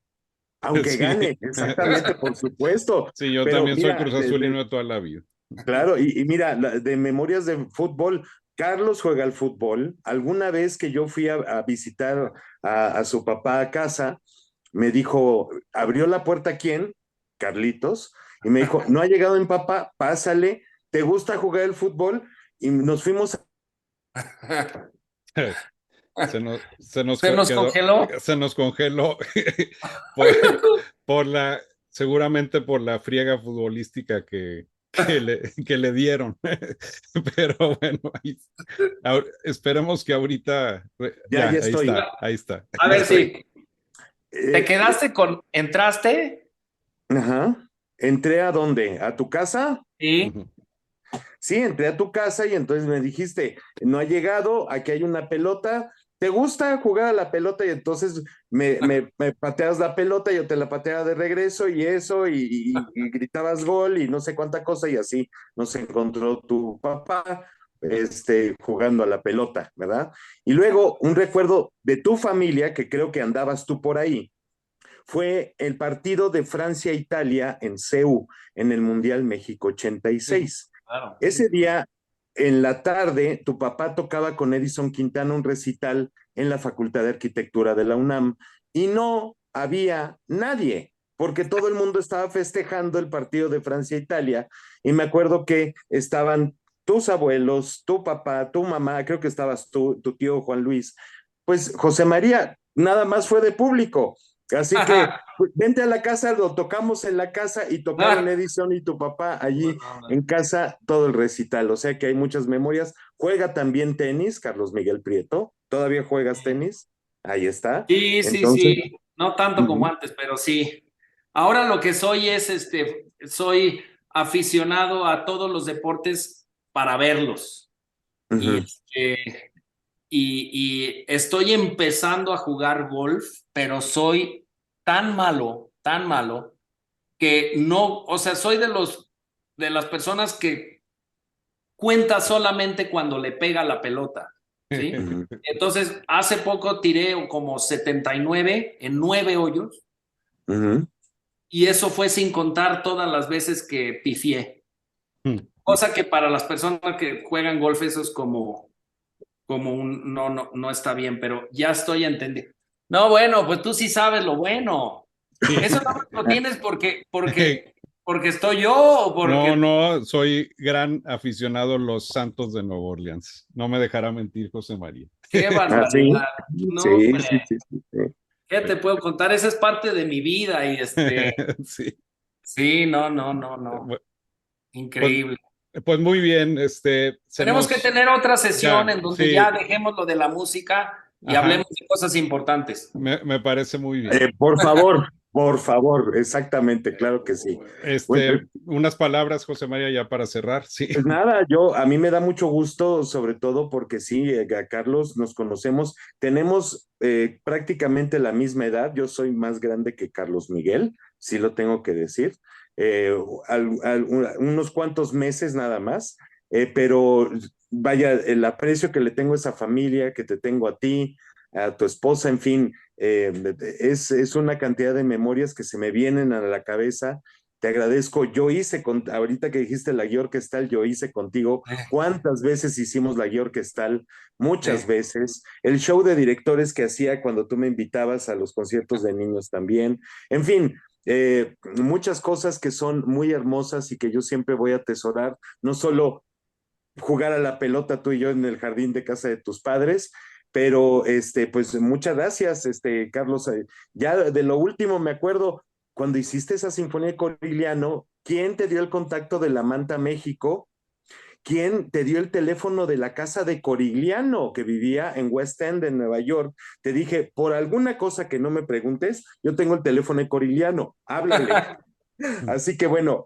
aunque Sí. gane, exactamente, por supuesto. Sí, yo Pero también soy mira, Cruz Azulino de toda la vida. claro, y mira, de memorias de fútbol, Carlos juega al fútbol. Alguna vez que yo fui a visitar a su papá a casa, me dijo, abrió la puerta ¿quién? Carlitos, y me dijo, no ha llegado mi papá, pásale, ¿te gusta jugar el fútbol? Y nos fuimos. Se nos congeló. Se nos congeló por, seguramente por la friega futbolística que le dieron. Pero bueno, esperemos que ahorita, Ya, ya ahí estoy, está, ahí está. A ya ver estoy. si te quedaste ¿entraste? Ajá. ¿Entré a dónde? ¿A tu casa? Sí. Ujú. Sí, entré a tu casa y entonces me dijiste, no ha llegado, aquí hay una pelota, ¿te gusta jugar a la pelota? Y entonces me pateas la pelota, yo te la pateaba de regreso y eso, y gritabas gol y no sé cuánta cosa, y así nos encontró tu papá, jugando a la pelota, ¿verdad? Y luego un recuerdo de tu familia, que creo que andabas tú por ahí, fue el partido de Francia-Italia en CEU, en el Mundial México Sí, 86. claro. Ese día, en la tarde, tu papá tocaba con Edison Quintana un recital en la Facultad de Arquitectura de la UNAM y no había nadie, porque todo el mundo estaba festejando el partido de Francia-Italia. Y me acuerdo que estaban tus abuelos, tu papá, tu mamá, creo que estabas tú, tu tío Juan Luis. Pues José María nada más fue de público. Así que pues, vente a la casa, lo tocamos en la casa y tocaron Edison y tu papá allí en casa todo el recital. O sea que hay muchas memorias. Juega también tenis, Carlos Miguel Prieto. ¿Todavía juegas tenis? Ahí está. Sí, sí, Entonces, sí. No tanto como uh-huh, antes, pero sí. Ahora lo que soy es soy aficionado a todos los deportes para verlos. Y uh-huh. y estoy empezando a jugar golf, pero soy tan malo, que no, o sea, soy de las personas que cuenta solamente cuando le pega la pelota, ¿sí? Uh-huh. Entonces, hace poco tiré como 79 en 9 hoyos, Uh-huh. y eso fue sin contar todas las veces que pifié. Cosa que para las personas que juegan golf eso es como no está bien, pero ya estoy entendiendo. No, bueno, pues tú sí sabes lo bueno. Eso no lo tienes porque estoy yo o No, porque no, soy gran aficionado a los Santos de Nueva Orleans. No me dejará mentir José María. qué Ah, sí, barbaridad. No, sí, hombre, sí, sí, sí, sí. ¿qué te puedo contar? Esa es parte de mi vida y Sí. sí, no. Pues, Increíble. pues muy bien, Tenemos que tener otra sesión ya, en donde sí, ya dejemos lo de la música y ajá, hablemos de cosas importantes. me parece muy bien. Por favor, exactamente, claro que sí. Bueno, Unas palabras, José María, ya para cerrar, sí. pues nada, a mí me da mucho gusto, sobre todo porque sí, Carlos, nos conocemos, tenemos prácticamente la misma edad, yo soy más grande que Carlos Miguel, sí lo tengo que decir, unos cuantos meses nada más, pero vaya, el aprecio que le tengo a esa familia, que te tengo a ti, a tu esposa, en fin, es una cantidad de memorias que se me vienen a la cabeza. Te agradezco. Ahorita que dijiste la guía orquestal, yo hice contigo. ¿Cuántas veces hicimos la guía orquestal? Muchas Sí. veces. El show de directores que hacía cuando tú me invitabas a los conciertos de niños también. En fin, muchas cosas que son muy hermosas y que yo siempre voy a atesorar. No solo jugar a la pelota tú y yo en el jardín de casa de tus padres, pero pues muchas gracias, Carlos. Ya de lo último me acuerdo, cuando hiciste esa sinfonía de Corigliano, ¿quién te dio el contacto de la Manta México? ¿quién te dio el teléfono de la casa de Corigliano, que vivía en West End, en Nueva York? Te dije, por alguna cosa que no me preguntes, yo tengo el teléfono de Corigliano, háblale. Así que bueno,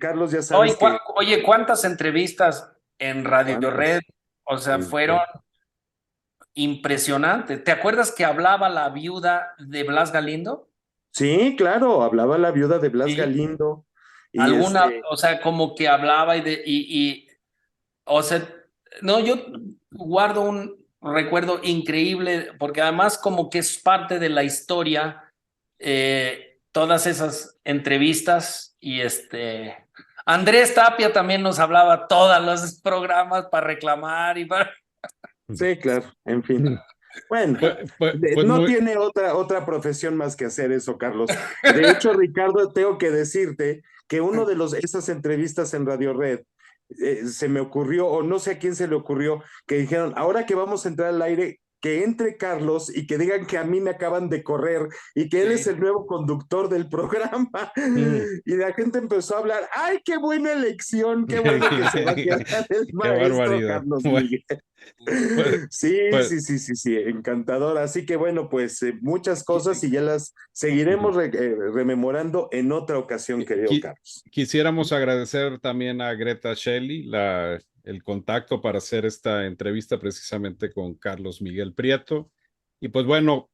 Carlos, ya sabes que... Oye, ¿cuántas entrevistas en Radio ¿Cuántas? Red? O sea, fueron impresionantes. ¿Te acuerdas que hablaba la viuda de Blas Galindo? Sí, claro, hablaba la viuda de Blas Sí. Galindo. Y Alguna, o sea, como que hablaba o sea, no, yo guardo un recuerdo increíble, porque además como que es parte de la historia, todas esas entrevistas y Andrés Tapia también nos hablaba todos los programas para reclamar y para... Sí, claro, en fin. Bueno, Pues no muy, tiene otra profesión más que hacer eso, Carlos. De hecho, Ricardo, tengo que decirte que uno de esas entrevistas en Radio Red se me ocurrió, o no sé a quién se le ocurrió, que dijeron, ahora que vamos a entrar al aire, que entre Carlos y que digan que a mí me acaban de correr y que él es el nuevo conductor del programa. Y la gente empezó a hablar, ¡ay, qué buena elección! ¡Qué bueno que se va a quedar el maestro Carlos Miguel! Sí, encantador. Así que bueno, pues muchas cosas y ya las seguiremos rememorando en otra ocasión, querido Carlos. Quisiéramos agradecer también a Greta Shelley el contacto para hacer esta entrevista precisamente con Carlos Miguel Prieto. Y pues bueno,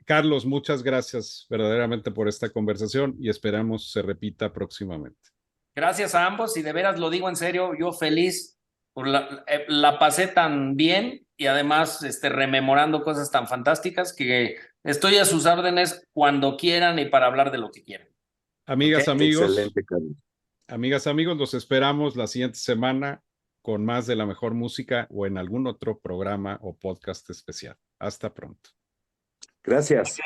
Carlos, muchas gracias verdaderamente por esta conversación y esperamos se repita próximamente. Gracias a ambos y de veras lo digo en serio, yo feliz, la pasé tan bien y además rememorando cosas tan fantásticas que estoy a sus órdenes cuando quieran y para hablar de lo que quieran. Amigas, ¿Okay? amigos. Excelente, Carlos. Amigas, amigos, los esperamos la siguiente semana con más de la mejor música o en algún otro programa o podcast especial. Hasta pronto. Gracias.